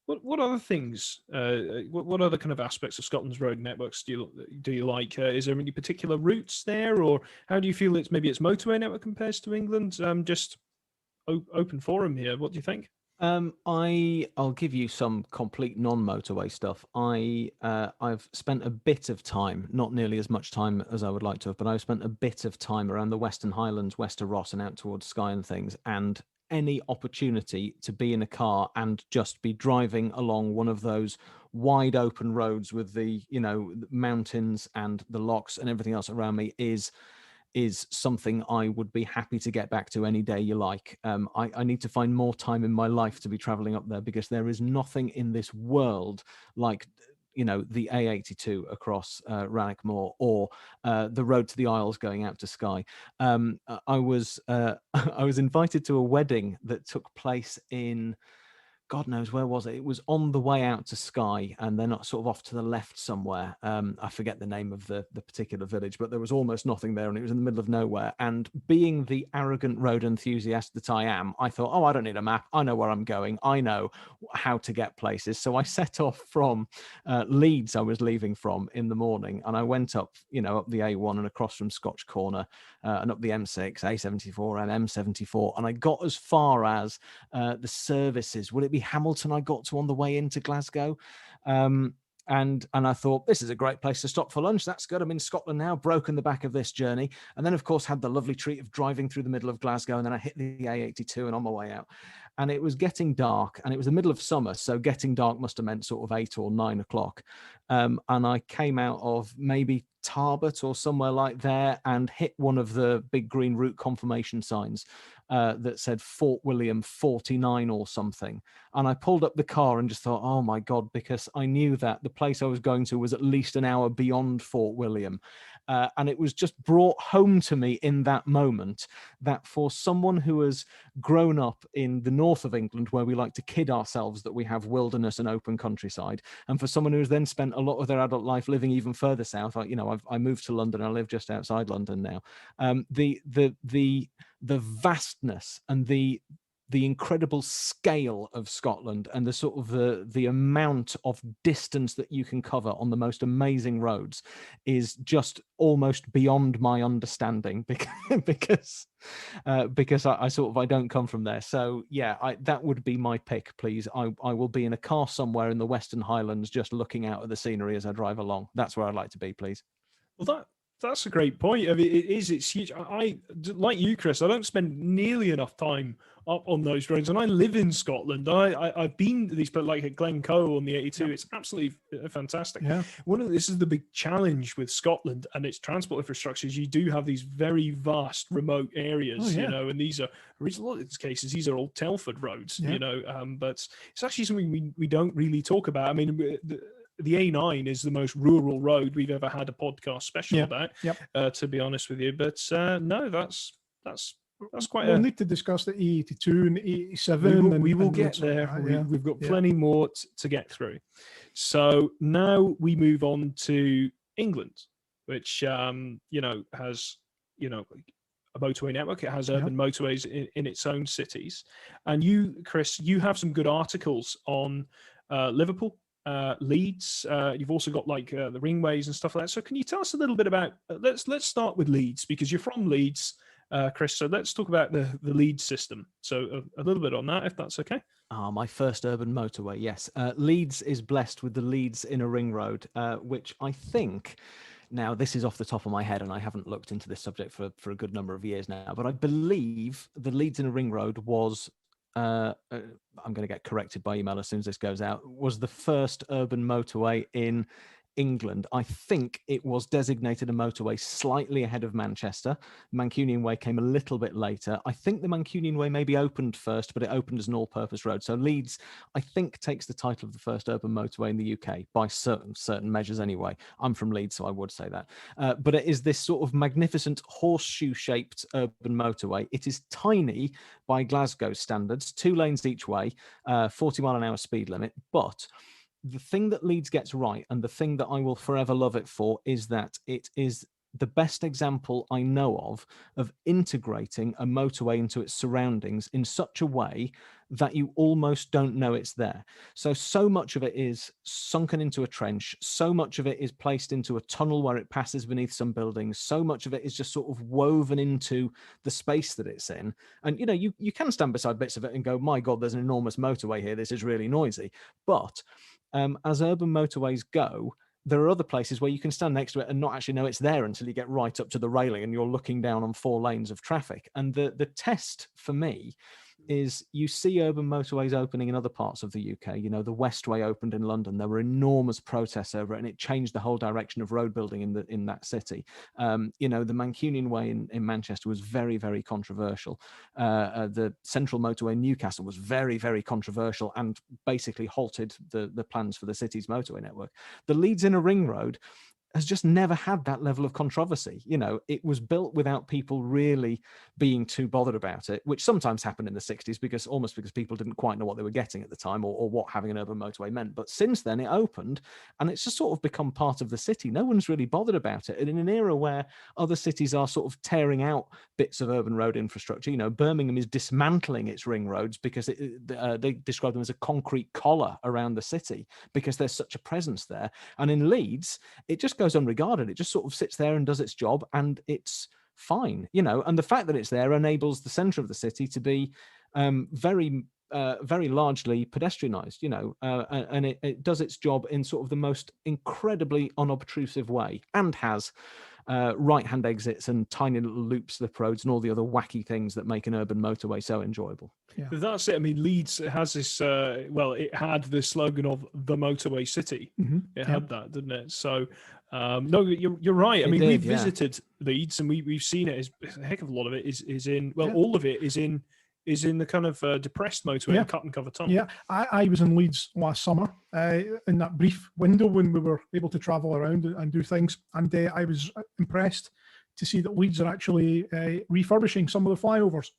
What other things? What other kind of aspects of Scotland's road networks do you like? Is there any particular routes there, or how do you feel its motorway network compares to England? Just open forum here. What do you think? I'll give you some complete non-motorway stuff. I've spent a bit of time, not nearly as much time as I would like to have, but I've spent a bit of time around the Western Highlands, west of Ross and out towards Skye and things, and any opportunity to be in a car and just be driving along one of those wide open roads with the, you know, mountains and the lochs and everything else around me is something I would be happy to get back to any day you like. I need to find more time in my life to be traveling up there, because there is nothing in this world like, you know, the A82 across Rannoch or the road to the Isles going out to Skye. I was invited to a wedding that took place in, God knows where was it? It was on the way out to Skye, and then sort of off to the left somewhere. I forget the name of the particular village, but there was almost nothing there, and it was in the middle of nowhere. And being the arrogant road enthusiast that I am, I thought, oh, I don't need a map. I know where I'm going. I know how to get places. So I set off from Leeds, I was leaving from, in the morning, and I went up, you know, up the A1 and across from Scotch Corner and up the M6, A74 and M74, and I got as far as the services. Would it be Hamilton I got to on the way into Glasgow? And I thought, this is a great place to stop for lunch. That's good. I'm in Scotland now, broken the back of this journey. And then, of course, had the lovely treat of driving through the middle of Glasgow. And then I hit the A82 and on my way out. And it was getting dark, and it was the middle of summer. So getting dark must have meant sort of 8 or 9 o'clock. And I came out of maybe Tarbert or somewhere like there and hit one of the big green route confirmation signs that said Fort William 49 or something. And I pulled up the car and just thought, oh my God, because I knew that the place I was going to was at least an hour beyond Fort William. And it was just brought home to me in that moment that for someone who has grown up in the north of England, where we like to kid ourselves that we have wilderness and open countryside, and for someone who has then spent a lot of their adult life living even further south, I moved to London. I live just outside London now. The vastness and the incredible scale of Scotland and the sort of the amount of distance that you can cover on the most amazing roads is just almost beyond my understanding because I don't come from there. So yeah, that would be my pick, please. I will be in a car somewhere in the Western Highlands just looking out at the scenery as I drive along. That's where I'd like to be, please. Well, that's a great point. I mean, it's huge. I like you, Chris. I don't spend nearly enough time up on those roads, and I live in Scotland. I've been to these, but like at Glencoe on the 82, it's absolutely fantastic. Yeah. This is the big challenge with Scotland and its transport infrastructure is you do have these very vast remote areas, and these are, in a lot of these cases, these are old Telford roads, but it's actually something we don't really talk about. I mean, the A9 is the most rural road we've ever had a podcast special about, to be honest with you. But no, that's quite. We'll need to discuss the A82 and A87. We will get there. We've got plenty more to get through. So now we move on to England, which has a motorway network. It has urban motorways in its own cities. And you, Chris, you have some good articles on Liverpool. Leeds. You've also got like the ringways and stuff like that. So can you tell us a little bit about? Let's start with Leeds because you're from Leeds, Chris. So let's talk about the Leeds system. So a little bit on that, if that's okay. My first urban motorway. Yes, Leeds is blessed with the Leeds Inner Ring Road, which I think. Now, this is off the top of my head, and I haven't looked into this subject for a good number of years now. But I believe the Leeds Inner Ring Road was. I'm going to get corrected by email as soon as this goes out, was the first urban motorway in England. I think it was designated a motorway slightly ahead of Manchester. Mancunian Way came a little bit later. I think the Mancunian Way maybe opened first, but it opened as an all-purpose road. So Leeds, I think, takes the title of the first urban motorway in the UK by certain measures anyway. I'm from Leeds, so I would say that. But it is this sort of magnificent horseshoe-shaped urban motorway. It is tiny by Glasgow standards, 2 lanes each way, 40-mile-an-hour speed limit, but the thing that Leeds gets right, and the thing that I will forever love it for, is that it is the best example I know of integrating a motorway into its surroundings in such a way that you almost don't know it's there. So much of it is sunken into a trench. So much of it is placed into a tunnel where it passes beneath some buildings. So much of it is just sort of woven into the space that it's in. And, you can stand beside bits of it and go, my God, there's an enormous motorway here. This is really noisy. But as urban motorways go, there are other places where you can stand next to it and not actually know it's there until you get right up to the railing and you're looking down on 4 lanes of traffic. And the test for me is you see urban motorways opening in other parts of the UK. The Westway opened in London. There were enormous protests over it, and it changed the whole direction of road building in that city. The Mancunian Way in Manchester was very, very controversial. The Central Motorway in Newcastle was very, very controversial and basically halted the plans for the city's motorway network. The Leeds Inner Ring Road has just never had that level of controversy. It was built without people really being too bothered about it, which sometimes happened in the 60s because people didn't quite know what they were getting at the time or what having an urban motorway meant. But since then it opened and it's just sort of become part of the city. No one's really bothered about it. And in an era where other cities are sort of tearing out bits of urban road infrastructure, Birmingham is dismantling its ring roads because they describe them as a concrete collar around the city because there's such a presence there. And in Leeds, it just goes unregarded. It just sort of sits there and does its job, and it's fine, and the fact that it's there enables the center of the city to be very largely pedestrianized, and it does its job in sort of the most incredibly unobtrusive way, and has right-hand exits and tiny little loop slip roads and all the other wacky things that make an urban motorway so enjoyable. Yeah. That's it. I mean, Leeds has this, it had the slogan of the motorway city. Mm-hmm. It had that, didn't it? So, no, you're right. I mean, we've visited Leeds and we've seen it. A heck of a lot of it is in, all of it is in is in the kind of depressed motorway Yeah. and cut and cover tunnel. Yeah, I was in Leeds last summer in that brief window when we were able to travel around and do things. And I was impressed to see that Leeds are actually refurbishing some of the flyovers.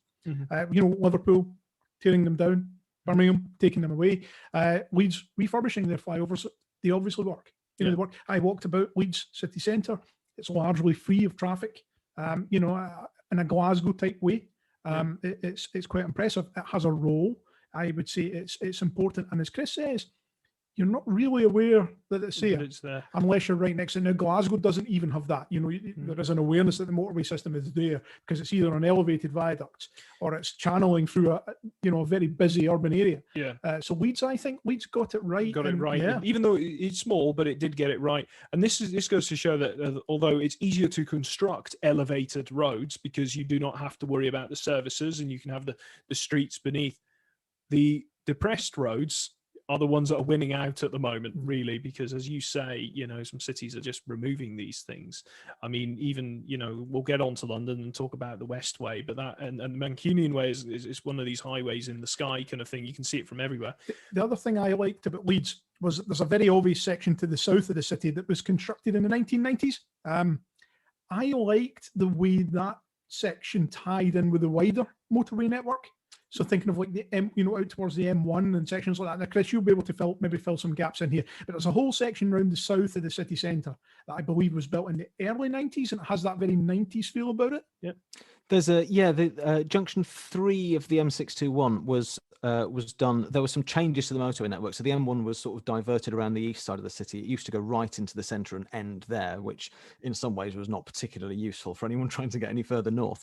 Liverpool tearing them down, Birmingham taking them away. Leeds refurbishing their flyovers. They obviously work. They work. I walked about Leeds city centre. It's largely free of traffic, in a Glasgow type way. It's quite impressive. It has a role. I would say it's important. And as Chris says, you're not really aware that it's there, unless you're right next to it. Now, Glasgow doesn't even have that. There is an awareness that the motorway system is there because it's either on elevated viaducts or it's channeling through a very busy urban area. So Leeds, I think Leeds got it right. Got it right. Yeah. Even though it's small, but it did get it right. And this goes to show that although it's easier to construct elevated roads because you do not have to worry about the services and you can have the streets beneath, the depressed roads are the ones that are winning out at the moment, really, because as you say, some cities are just removing these things. I mean, even, we'll get on to London and talk about the Westway, but that and the Mancunian Way is one of these highways in the sky kind of thing. You can see it from everywhere. The other thing I liked about Leeds was that there's a very obvious section to the south of the city that was constructed in the 1990s. I liked the way that section tied in with the wider motorway network. So thinking of like the out towards the M1 and sections like that. Now, Chris, you'll be able to fill some gaps in here. But there's a whole section around the south of the city centre that I believe was built in the early 90s and it has that very 90s feel about it. Yeah. There's the junction 3 of the M621 was done. There were some changes to the motorway network. So the M1 was sort of diverted around the east side of the city. It used to go right into the centre and end there, which in some ways was not particularly useful for anyone trying to get any further north.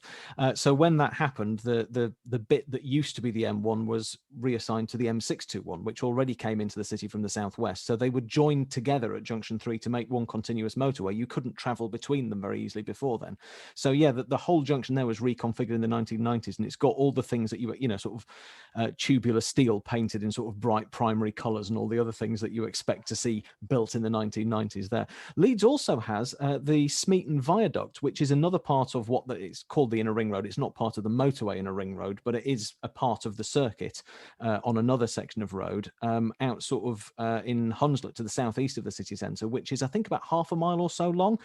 So when that happened, the bit that used to be the M1 was reassigned to the M621, which already came into the city from the southwest. So they were joined together at junction 3 to make one continuous motorway. You couldn't travel between them very easily before then. So yeah, the whole junction there was reconfigured in the 1990s, and it's got all the things that you sort of tubular steel painted in sort of bright primary colors and all the other things that you expect to see built in the 1990s there. Leeds also has the Smeaton Viaduct, which is another part of what it's called the Inner Ring Road. It's not part of the motorway Inner Ring Road, but it is a part of the circuit on another section of road out sort of in Hunslet to the southeast of the city centre, which is I think about half a mile or so long,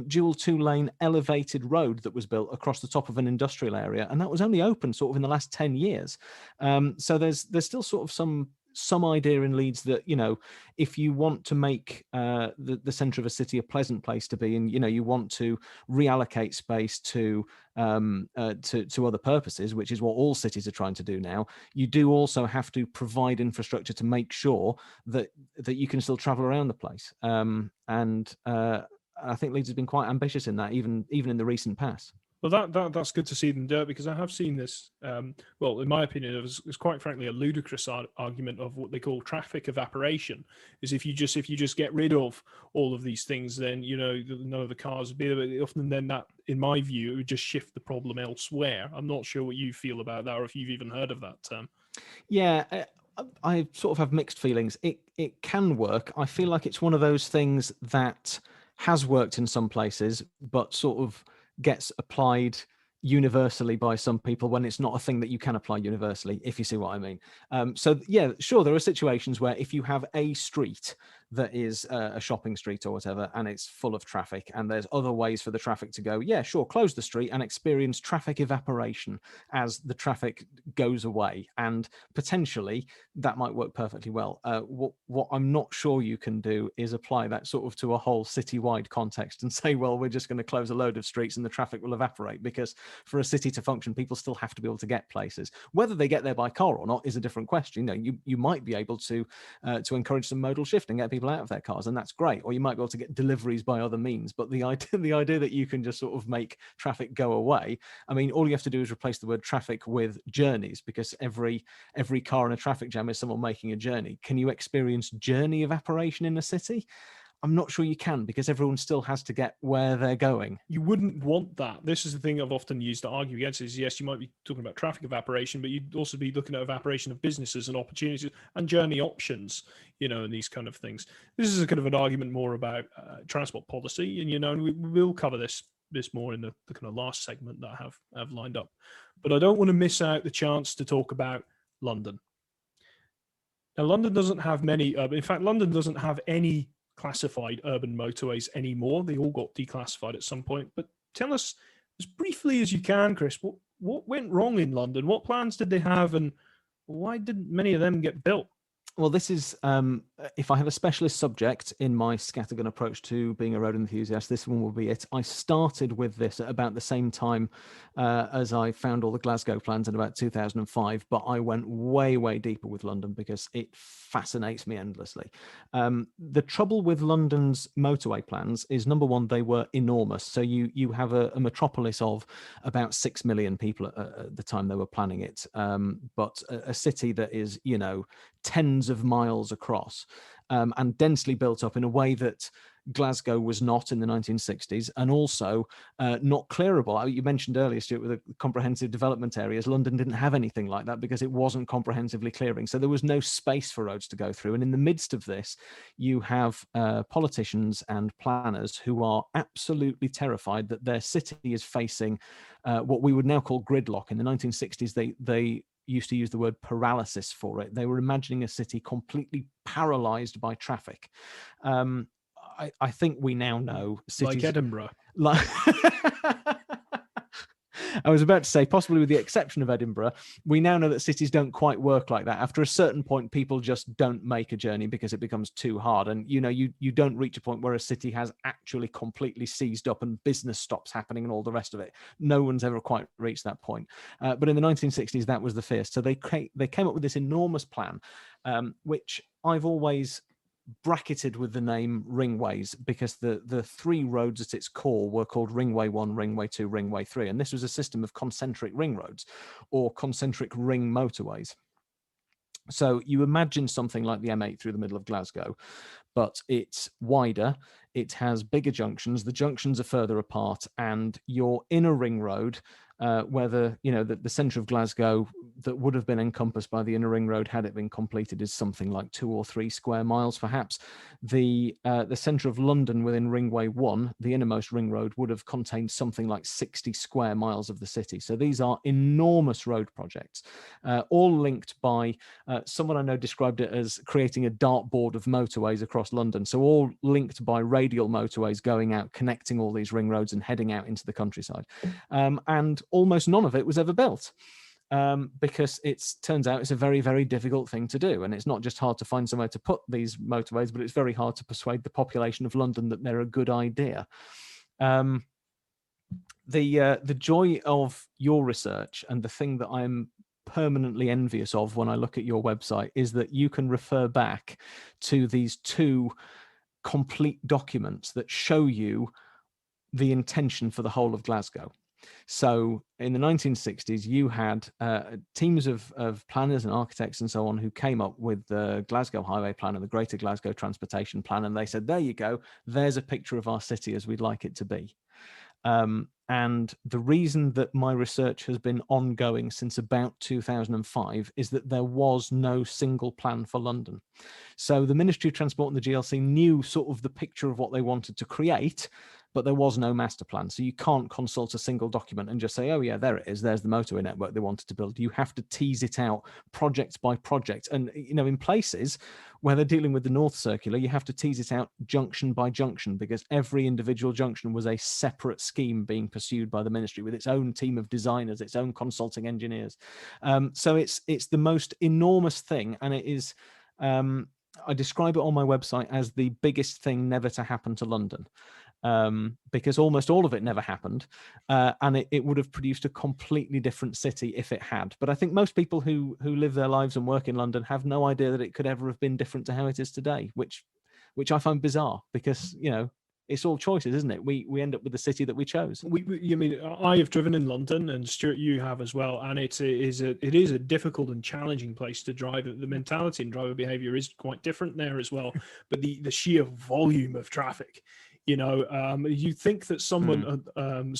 dual 2-lane elevated road that was built across the top of an industrial area, and that was only open sort of in the last 10 years. So there's still sort of some idea in Leeds that if you want to make the centre of a city a pleasant place to be, and you want to reallocate space to other purposes, which is what all cities are trying to do now, you do also have to provide infrastructure to make sure that you can still travel around the place. And I think Leeds has been quite ambitious in that, even in the recent past. Well, that's good to see them do it, because I have seen this. Well, in my opinion, it was quite frankly a ludicrous argument of what they call traffic evaporation. Is if you just get rid of all of these things, then none of the cars would be there. Often, then that, in my view, it would just shift the problem elsewhere. I'm not sure what you feel about that, or if you've even heard of that term. Yeah. I sort of have mixed feelings. It can work. I feel like it's one of those things that has worked in some places, but sort of gets applied universally by some people when it's not a thing that you can apply universally, if you see what I mean. So yeah, sure, there are situations where if you have a street that is a shopping street or whatever, and it's full of traffic, and there's other ways for the traffic to go, yeah, sure, close the street and experience traffic evaporation as the traffic goes away, and potentially that might work perfectly well. What I'm not sure you can do is apply that sort of to a whole citywide context and say, well, we're just going to close a load of streets and the traffic will evaporate, because for a city to function, people still have to be able to get places. Whether they get there by car or not is a different question. You might be able to encourage some modal shift and get people out of their cars, and that's great. Or you might be able to get deliveries by other means. But the idea that you can just sort of make traffic go away, I mean, all you have to do is replace the word traffic with journeys, because every car in a traffic jam is someone making a journey. Can you experience journey evaporation in a city? I'm not sure you can, because everyone still has to get where they're going. You wouldn't want that. This is the thing I've often used to argue against is, yes, you might be talking about traffic evaporation, but you'd also be looking at evaporation of businesses and opportunities and journey options, and these kind of things. This is a kind of an argument more about transport policy, and, and we will cover this this more in the kind of last segment that I have lined up. But I don't want to miss out the chance to talk about London. Now, London doesn't have many. In fact, London doesn't have any classified urban motorways anymore. They all got declassified at some point. But tell us as briefly as you can, Chris, what went wrong in London? What plans did they have, and why didn't many of them get built? Well, this is, if I have a specialist subject in my scattergun approach to being a road enthusiast, this one will be it. I started with this at about the same time as I found all the Glasgow plans in about 2005, but I went way, way deeper with London because it fascinates me endlessly. The trouble with London's motorway plans is, number one, they were enormous. So you have a metropolis of about 6 million people at the time they were planning it, but a city that is, tens of miles across, and densely built up in a way that Glasgow was not in the 1960s, and also not clearable. You mentioned earlier, Stuart, with the comprehensive development areas, London didn't have anything like that because it wasn't comprehensively clearing. So there was no space for roads to go through. And in the midst of this, you have politicians and planners who are absolutely terrified that their city is facing what we would now call gridlock. In the 1960s, they used to use the word paralysis for it. They were imagining a city completely paralyzed by traffic. I think we now know cities like Edinburgh. I was about to say, possibly with the exception of Edinburgh, we now know that cities don't quite work like that. After a certain point, people just don't make a journey because it becomes too hard. And, you don't reach a point where a city has actually completely seized up and business stops happening and all the rest of it. No one's ever quite reached that point. But in the 1960s, that was the fear. So they came up with this enormous plan, which I've always bracketed with the name Ringways, because the three roads at its core were called Ringway 1, Ringway 2, Ringway 3. And this was a system of concentric ring roads, or concentric ring motorways. So you imagine something like the M8 through the middle of Glasgow, but it's wider, it has bigger junctions, the junctions are further apart, and you're in a ring road where the centre of Glasgow that would have been encompassed by the inner ring road had it been completed is something like 2 or 3 square miles, perhaps. The centre of London within Ringway 1, the innermost ring road, would have contained something like 60 square miles of the city. So these are enormous road projects, all linked by someone I know described it as creating a dartboard of motorways across London. So all linked by radial motorways going out, connecting all these ring roads and heading out into the countryside. And almost none of it was ever built. Because it turns out it's a very, very difficult thing to do. And it's not just hard to find somewhere to put these motorways, but it's very hard to persuade the population of London that they're a good idea. The joy of your research, and the thing that I'm permanently envious of when I look at your website, is that you can refer back to these 2 complete documents that show you the intention for the whole of Glasgow. So in the 1960s, you had teams of planners and architects and so on who came up with the Glasgow Highway Plan and the Greater Glasgow Transportation Plan. And they said, there you go, there's a picture of our city as we'd like it to be. And the reason that my research has been ongoing since about 2005 is that there was no single plan for London. So the Ministry of Transport and the GLC knew sort of the picture of what they wanted to create, but there was no master plan. So you can't consult a single document and just say, oh yeah, there it is. There's the motorway network they wanted to build. You have to tease it out project by project. And, in places where they're dealing with the North Circular, you have to tease it out junction by junction, because every individual junction was a separate scheme being pursued by the ministry with its own team of designers, its own consulting engineers. So it's the most enormous thing. And it is, I describe it on my website as the biggest thing never to happen to London. Because almost all of it never happened, and it would have produced a completely different city if it had. But I think most people who live their lives and work in London have no idea that it could ever have been different to how it is today, which I find bizarre, because it's all choices, isn't it? We end up with the city that we chose. I have driven in London, and Stuart, you have as well, and it is a difficult and challenging place to drive. The mentality and driver behaviour is quite different there as well, but the sheer volume of traffic. You think that someone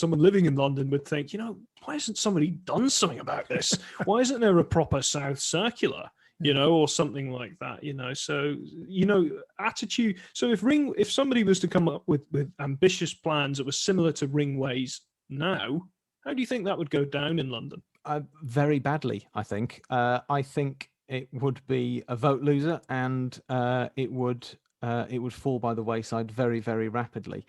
living in London would think, why hasn't somebody done something about this? Why isn't there a proper South Circular? you know, or something like that, you know. So, you know, attitude. So if somebody was to come up with ambitious plans that were similar to Ringways now, how do you think that would go down in London? Very badly, I think. I think it would be a vote loser, and it would fall by the wayside very, very rapidly.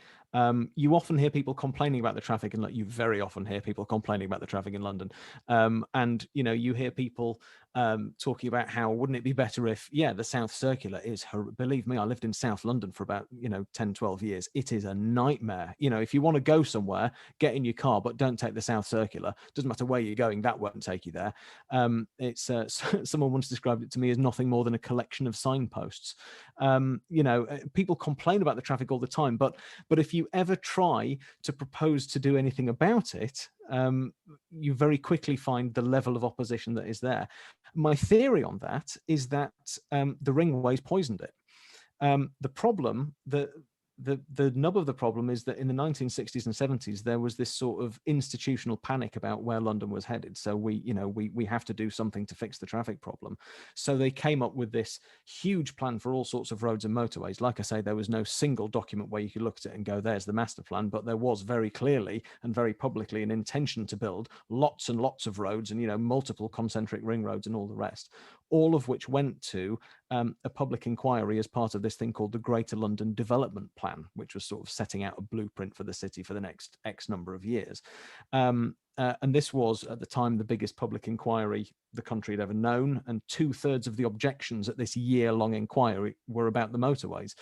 You often hear people complaining about the traffic, and you very often hear people complaining about the traffic in London. And you know, you hear people talking about how wouldn't it be better if, the South Circular is, believe me, I lived in South London for about 10, 12 years. It is a nightmare. You know, if you want to go somewhere, get in your car, but don't take the South Circular. Doesn't matter where you're going, that won't take you there. It's someone once described it to me as nothing more than a collection of signposts. You know, people complain about the traffic all the time, but if you ever try to propose to do anything about it, you very quickly find the level of opposition that is there. My theory on that is that the Ringways poisoned it. The problem, the nub of the problem is that in the 1960s and 70s, there was this sort of institutional panic about where London was headed. So we have to do something to fix the traffic problem. So they came up with this huge plan for all sorts of roads and motorways. Like I say, there was no single document where you could look at it and go, there's the master plan, but there was very clearly and very publicly an intention to build lots and lots of roads and, multiple concentric ring roads and all the rest, all of which went to a public inquiry as part of this thing called the Greater London Development Plan, which was sort of setting out a blueprint for the city for the next X number of years. And this was, at the time, the biggest public inquiry the country had ever known. And 2/3 of the objections at this year-long inquiry were about the motorways.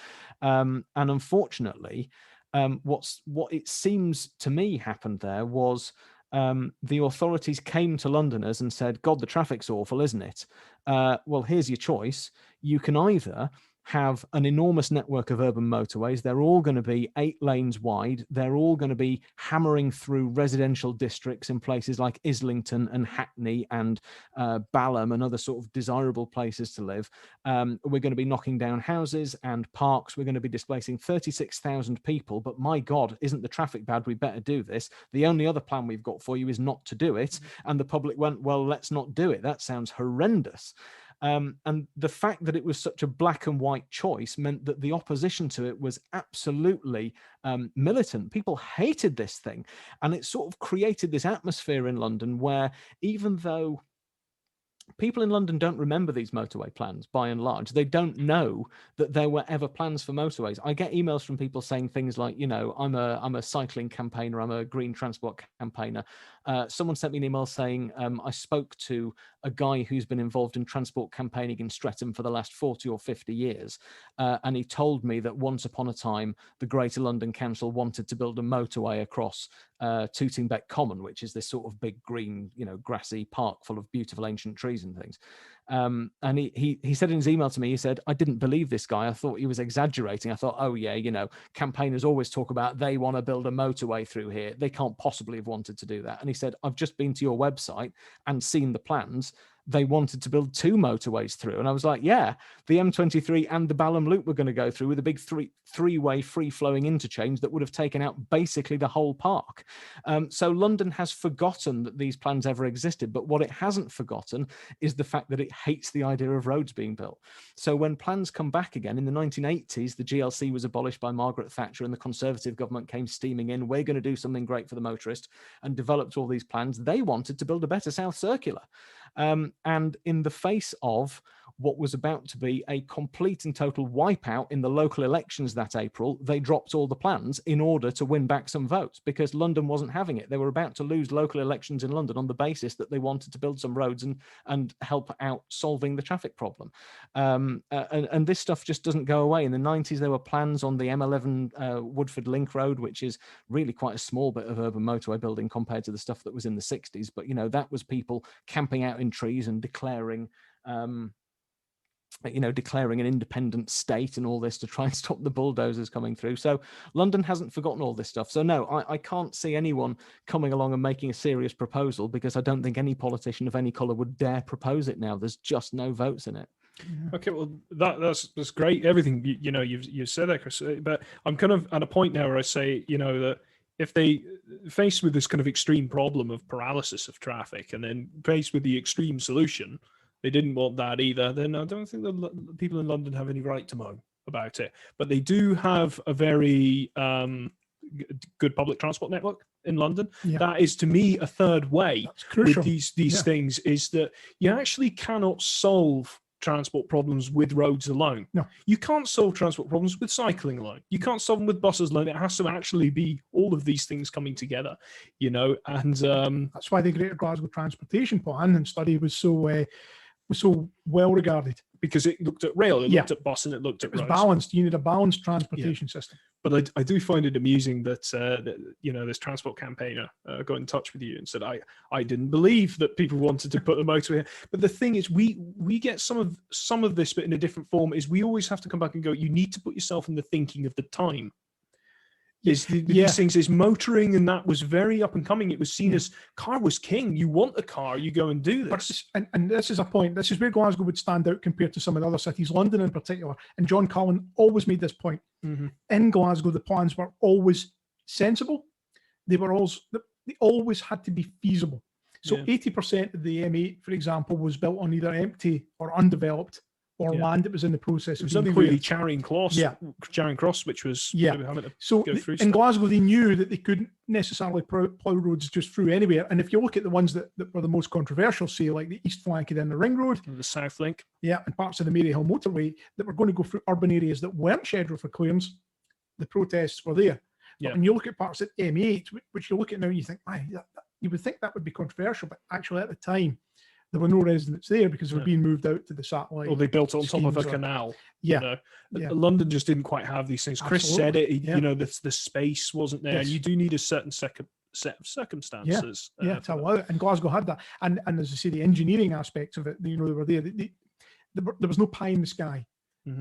And unfortunately, what it seems to me happened there was the authorities came to Londoners and said, God, the traffic's awful, isn't it? Well, here's your choice. You can either have an enormous network of urban motorways. They're all going to be 8 lanes wide. They're all going to be hammering through residential districts in places like Islington and Hackney and Balham and other sort of desirable places to live. We're going to be knocking down houses and parks. We're going to be displacing 36,000 people. But my God, isn't the traffic bad? We better do this. The only other plan we've got for you is not to do it. And the public went, well, let's not do it. That sounds horrendous. And the fact that it was such a black and white choice meant that the opposition to it was absolutely militant. People hated this thing. And it sort of created this atmosphere in London where, even though people in London don't remember these motorway plans, by and large, they don't know that there were ever plans for motorways. I get emails from people saying things like, I'm a cycling campaigner, I'm a green transport campaigner. Someone sent me an email saying, I spoke to a guy who's been involved in transport campaigning in Streatham for the last 40 or 50 years. And he told me that once upon a time, the Greater London Council wanted to build a motorway across Tooting Bec Common, which is this sort of big green, grassy park full of beautiful ancient trees and things. And he said in his email to me, he said, I didn't believe this guy. I thought he was exaggerating. I thought, oh yeah, campaigners always talk about they want to build a motorway through here. They can't possibly have wanted to do that. And he said, I've just been to your website and seen the plans. They wanted to build 2 motorways through. And I was like, yeah, the M23 and the Balham Loop were going to go through with a big three-way free-flowing interchange that would have taken out basically the whole park. So London has forgotten that these plans ever existed. But what it hasn't forgotten is the fact that it hates the idea of roads being built. So when plans come back again in the 1980s, the GLC was abolished by Margaret Thatcher and the Conservative government came steaming in. We're going to do something great for the motorist, and developed all these plans. They wanted to build a better South Circular. And in the face of what was about to be a complete and total wipeout in the local elections that April, they dropped all the plans in order to win back some votes, because London wasn't having it. They were about to lose local elections in London on the basis that they wanted to build some roads and help out solving the traffic problem. And this stuff just doesn't go away. In the 90s, there were plans on the M11 Woodford Link Road, which is really quite a small bit of urban motorway building compared to the stuff that was in the 60s. But, that was people camping out in trees and declaring an independent state and all this to try and stop the bulldozers coming through. So London hasn't forgotten all this stuff. So no, I can't see anyone coming along and making a serious proposal, because I don't think any politician of any colour would dare propose it now. There's just no votes in it. Okay, well, that's great. Everything you've said there, Chris. But I'm kind of at a point now where I say, that if they faced with this kind of extreme problem of paralysis of traffic, and then faced with the extreme solution They didn't want that either. Then I don't think the people in London have any right to moan about it. But they do have a very good public transport network in London. Yeah. That is, to me, a third way That's crucial. with these things, is that you actually cannot solve transport problems with roads alone. No. You can't solve transport problems with cycling alone. You can't solve them with buses alone. It has to actually be all of these things coming together, you know. And that's why the Greater Glasgow Transportation Plan and study was so well regarded, because it looked at rail, it looked at bus, and it looked at it was roads. balanced. You need a balanced transportation system. But I do find it amusing that, you know, this transport campaigner got in touch with you and said, I didn't believe that people wanted to put the motorway here. But the thing is, we get some of this, but in a different form, is we always have to come back and go, you need to put yourself in the thinking of the time. These things is motoring, and that was very up and coming. It was seen as car was king. You want a car, you go and do this. And this is a point. This is where Glasgow would stand out compared to some of the other cities, London in particular. And John Cullen always made this point. In Glasgow, the plans were always sensible. They always had to be feasible. So 80% of the M8, for example, was built on either empty or undeveloped, or land that was in the process. It was only really Charing Cross, which was having to so go through in stuff. Glasgow, they knew that they couldn't necessarily plough roads just through anywhere. And if you look at the ones that were the most controversial, say like the east flank and then the ring road, the south link, and parts of the Maryhill motorway that were going to go through urban areas that weren't scheduled for clearance, the protests were there. But when you look at parts of M8, which you look at now, and you think, you would think that would be controversial, but actually at the time, there were no residents there because they were being moved out to the satellite. Or they built it on top of a canal. Yeah. You know? London just didn't quite have these things. Chris said it, you know, the space wasn't there. And you do need a certain set of circumstances. To allow it. And Glasgow had that. And as I say, the engineering aspects of it, you know, they were there. There was no pie in the sky.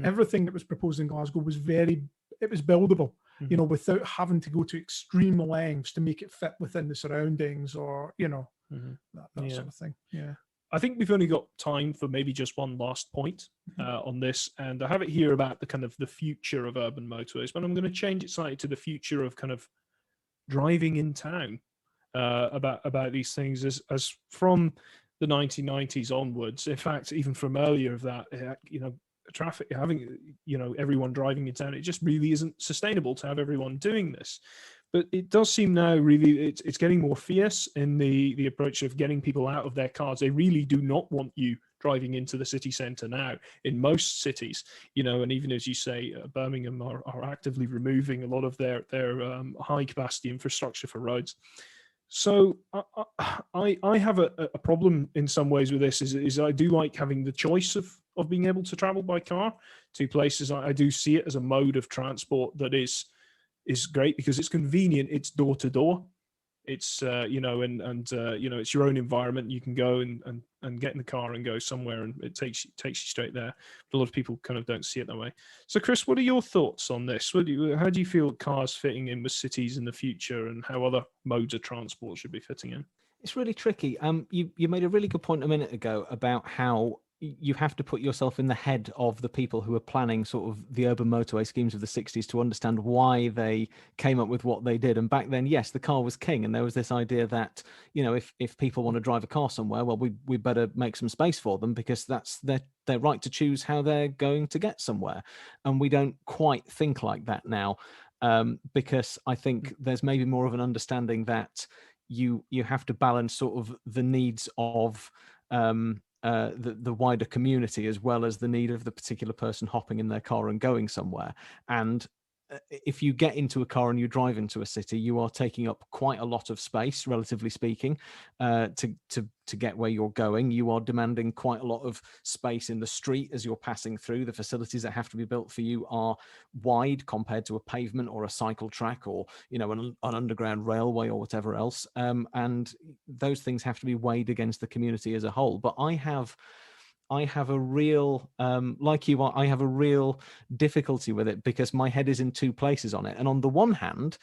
Everything that was proposed in Glasgow was it was buildable, you know, without having to go to extreme lengths to make it fit within the surroundings, or, you know, that sort of thing. Yeah. I think we've only got time for maybe just one last point on this, and I have it here about the future of urban motorways, but I'm going to change it slightly to the future of kind of driving in town, about these things as from the 1990s onwards. In fact, even from earlier of that, you know, traffic, having, you know, everyone driving in town, it just really isn't sustainable to have everyone doing this. But it does seem now really it's getting more fierce in the approach of getting people out of their cars. They really do not want you driving into the city centre now in most cities, you know, and even as you say, Birmingham are actively removing a lot of their high capacity infrastructure for roads. So I have a problem in some ways with this, is I do like having the choice of being able to travel by car to places. I do see it as a mode of transport that is great because it's convenient. It's door to door. It's you know, and you know, it's your own environment. You can go and get in the car and go somewhere, and it takes you straight there. But a lot of people kind of don't see it that way. So, Chris, what are your thoughts on this? How do you feel cars fitting in with cities in the future, and how other modes of transport should be fitting in? It's really tricky. You made a really good point a minute ago about how you have to put yourself in the head of the people who are planning sort of the urban motorway schemes of the 60s to understand why they came up with what they did. And back then, yes, the car was king. And there was this idea that, you know, if people want to drive a car somewhere, well, we better make some space for them, because that's their right to choose how they're going to get somewhere. And we don't quite think like that now, because I think there's maybe more of an understanding that you have to balance sort of the needs of the wider community, as well as the need of the particular person hopping in their car and going somewhere. And if you get into a car and you drive into a city, you are taking up quite a lot of space, relatively speaking, to get where you're going. You are demanding quite a lot of space in the street as you're passing through. The facilities that have to be built for you are wide compared to a pavement or a cycle track, or, you know, an underground railway or whatever else. And those things have to be weighed against the community as a whole. But I have a real, like you are, I have a real difficulty with it, because my head is in two places on it. And on the one hand,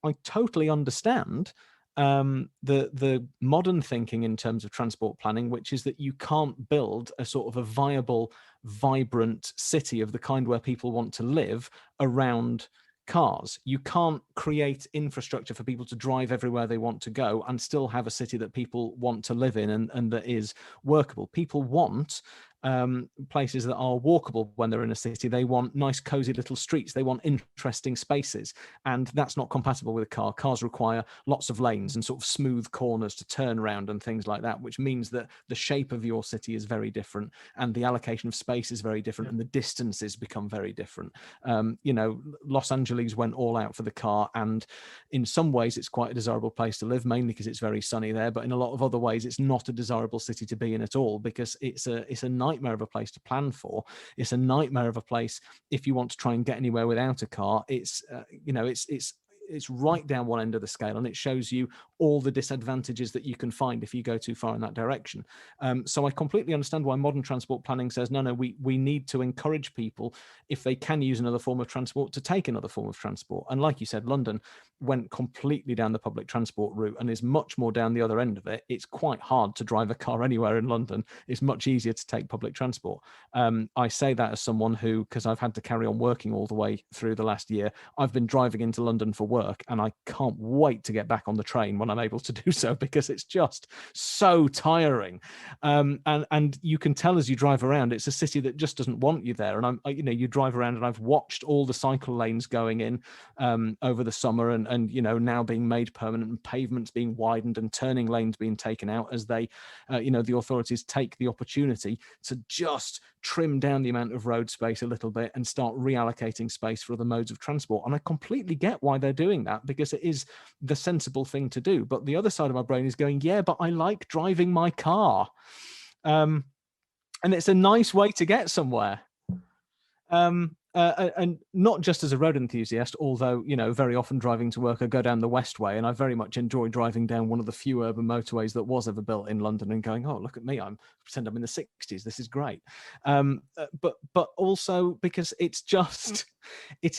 I totally understand the modern thinking in terms of transport planning, which is that you can't build a sort of a viable, vibrant city of the kind where people want to live around cars. You can't create infrastructure for people to drive everywhere they want to go and still have a city that people want to live in and that is workable. People want places that are walkable when they're in a city. They want nice, cozy little streets. They want interesting spaces. And that's not compatible with a car. Cars require lots of lanes and sort of smooth corners to turn around and things like that, which means that the shape of your city is very different and the allocation of space is very different and the distances become very different. Los Angeles went all out for the car, and in some ways it's quite a desirable place to live, mainly because it's very sunny there, but in a lot of other ways it's not a desirable city to be in at all, because it's a nightmare of a place to plan for. It's a nightmare of a place if you want to try and get anywhere without a car. It's right down one end of the scale, and it shows you all the disadvantages that you can find if you go too far in that direction. So I completely understand why modern transport planning says, no, we need to encourage people, if they can use another form of transport, to take another form of transport. And like you said, London went completely down the public transport route and is much more down the other end of it. It's quite hard to drive a car anywhere in London. It's much easier to take public transport. I say that as someone who, because I've had to carry on working all the way through the last year, I've been driving into London for work, and I can't wait to get back on the train when I'm able to do so, because it's just so tiring. And you can tell as you drive around, it's a city that just doesn't want you there. And you drive around, and I've watched all the cycle lanes going in over the summer, and now being made permanent, and pavements being widened and turning lanes being taken out as they, the authorities take the opportunity to just trim down the amount of road space a little bit and start reallocating space for other modes of transport. And I completely get why they're doing that, because it is the sensible thing to do. But the other side of my brain is going, yeah, but I like driving my car. And it's a nice way to get somewhere. And not just as a road enthusiast, although, very often driving to work, I go down the Westway, and I very much enjoy driving down one of the few urban motorways that was ever built in London and going, oh, look at me, pretend I'm in the 60s. This is great. But also because it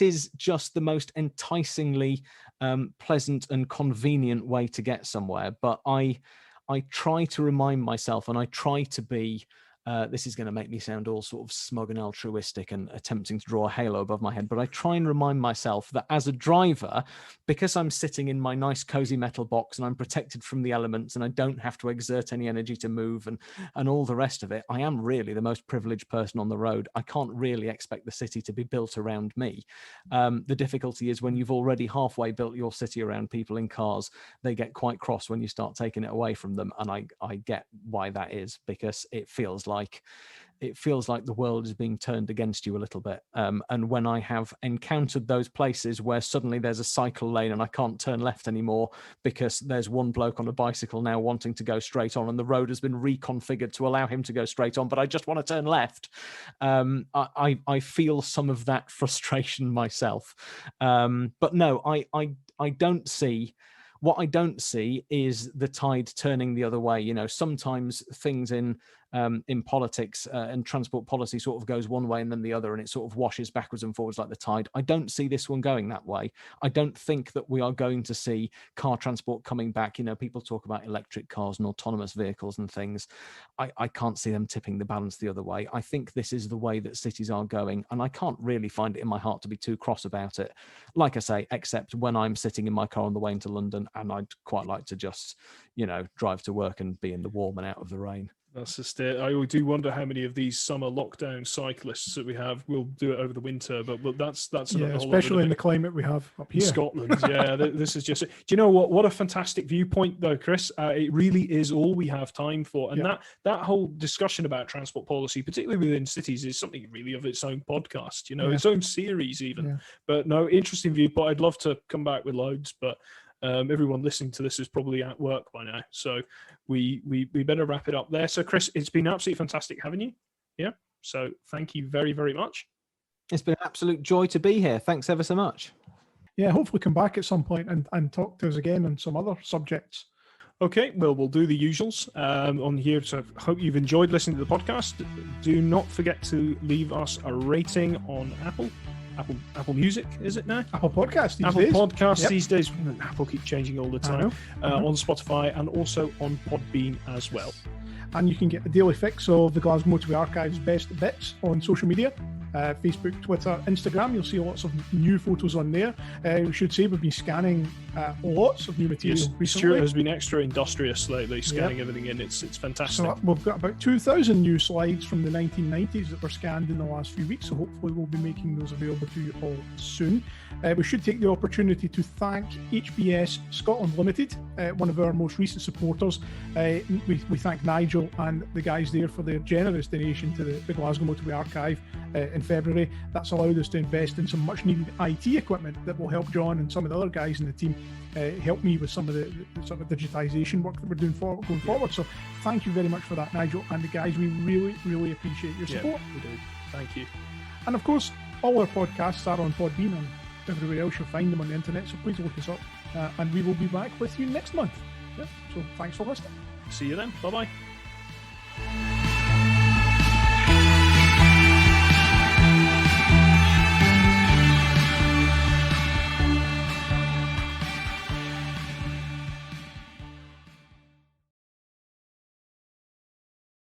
is just the most enticingly pleasant and convenient way to get somewhere. But I try to remind myself, and I try to be, this is going to make me sound all sort of smug and altruistic and attempting to draw a halo above my head, but I try and remind myself that as a driver, because I'm sitting in my nice cozy metal box and I'm protected from the elements and I don't have to exert any energy to move and all the rest of it, I am really the most privileged person on the road. I can't really expect the city to be built around me. The difficulty is when you've already halfway built your city around people in cars, they get quite cross when you start taking it away from them. And I get why that is, because it feels like the world is being turned against you a little bit. And when I have encountered those places where suddenly there's a cycle lane and I can't turn left anymore because there's one bloke on a bicycle now wanting to go straight on, and the road has been reconfigured to allow him to go straight on, but I just want to turn left. I feel some of that frustration myself. But no, I don't see. What I don't see is the tide turning the other way. Sometimes things in politics and transport policy sort of goes one way and then the other, and it sort of washes backwards and forwards like the tide. I don't see this one going that way. I don't think that we are going to see car transport coming back. People talk about electric cars and autonomous vehicles and things. I can't see them tipping the balance the other way. I think this is the way that cities are going, and I can't really find it in my heart to be too cross about it. Like I say, except when I'm sitting in my car on the way into London, and I'd quite like to just, drive to work and be in the warm and out of the rain. That's just it. I do wonder how many of these summer lockdown cyclists that we have will do it over the winter, but that's especially in the climate we have up here in Scotland. Yeah, this is just. Do you know what? What a fantastic viewpoint, though, Chris. It really is all we have time for, and that whole discussion about transport policy, particularly within cities, is something really of its own podcast. Its own series even. Yeah. But no, interesting viewpoint. I'd love to come back with loads, but. Everyone listening to this is probably at work by now, so we better wrap it up there. So, Chris, it's been absolutely fantastic having you. Yeah, so thank you very, very much. It's been an absolute joy to be here. Thanks ever so much. Yeah, hopefully come back at some point and talk to us again on some other subjects. Okay, well, we'll do the usuals on here. So I hope you've enjoyed listening to the podcast. Do not forget to leave us a rating on Apple Music, is it now? Apple Podcasts these days. Apple keep changing all the time. On Spotify and also on Podbean as well. And you can get a daily fix of the Glasgow Motorway Archive's best bits on social media. Facebook, Twitter, Instagram. You'll see lots of new photos on there. We should say we've been scanning lots of new material recently. Stuart has been extra industrious lately, scanning everything in. It's fantastic. So we've got about 2,000 new slides from the 1990s that were scanned in the last few weeks, so hopefully we'll be making those available to you all soon. We should take the opportunity to thank HBS Scotland Limited, one of our most recent supporters. We thank Nigel and the guys there for their generous donation to the Glasgow Motorway Archive in February. That's allowed us to invest in some much needed IT equipment that will help John and some of the other guys in the team help me with some of the sort of digitisation work that we're doing going forward. So thank you very much for that, Nigel, and the guys. We really appreciate your support. We do. Thank you. And of course, all our podcasts are on Podbean and everywhere else. You'll find them on the internet, so please look us up, and we will be back with you next month. So thanks for listening. See you then. Bye-bye.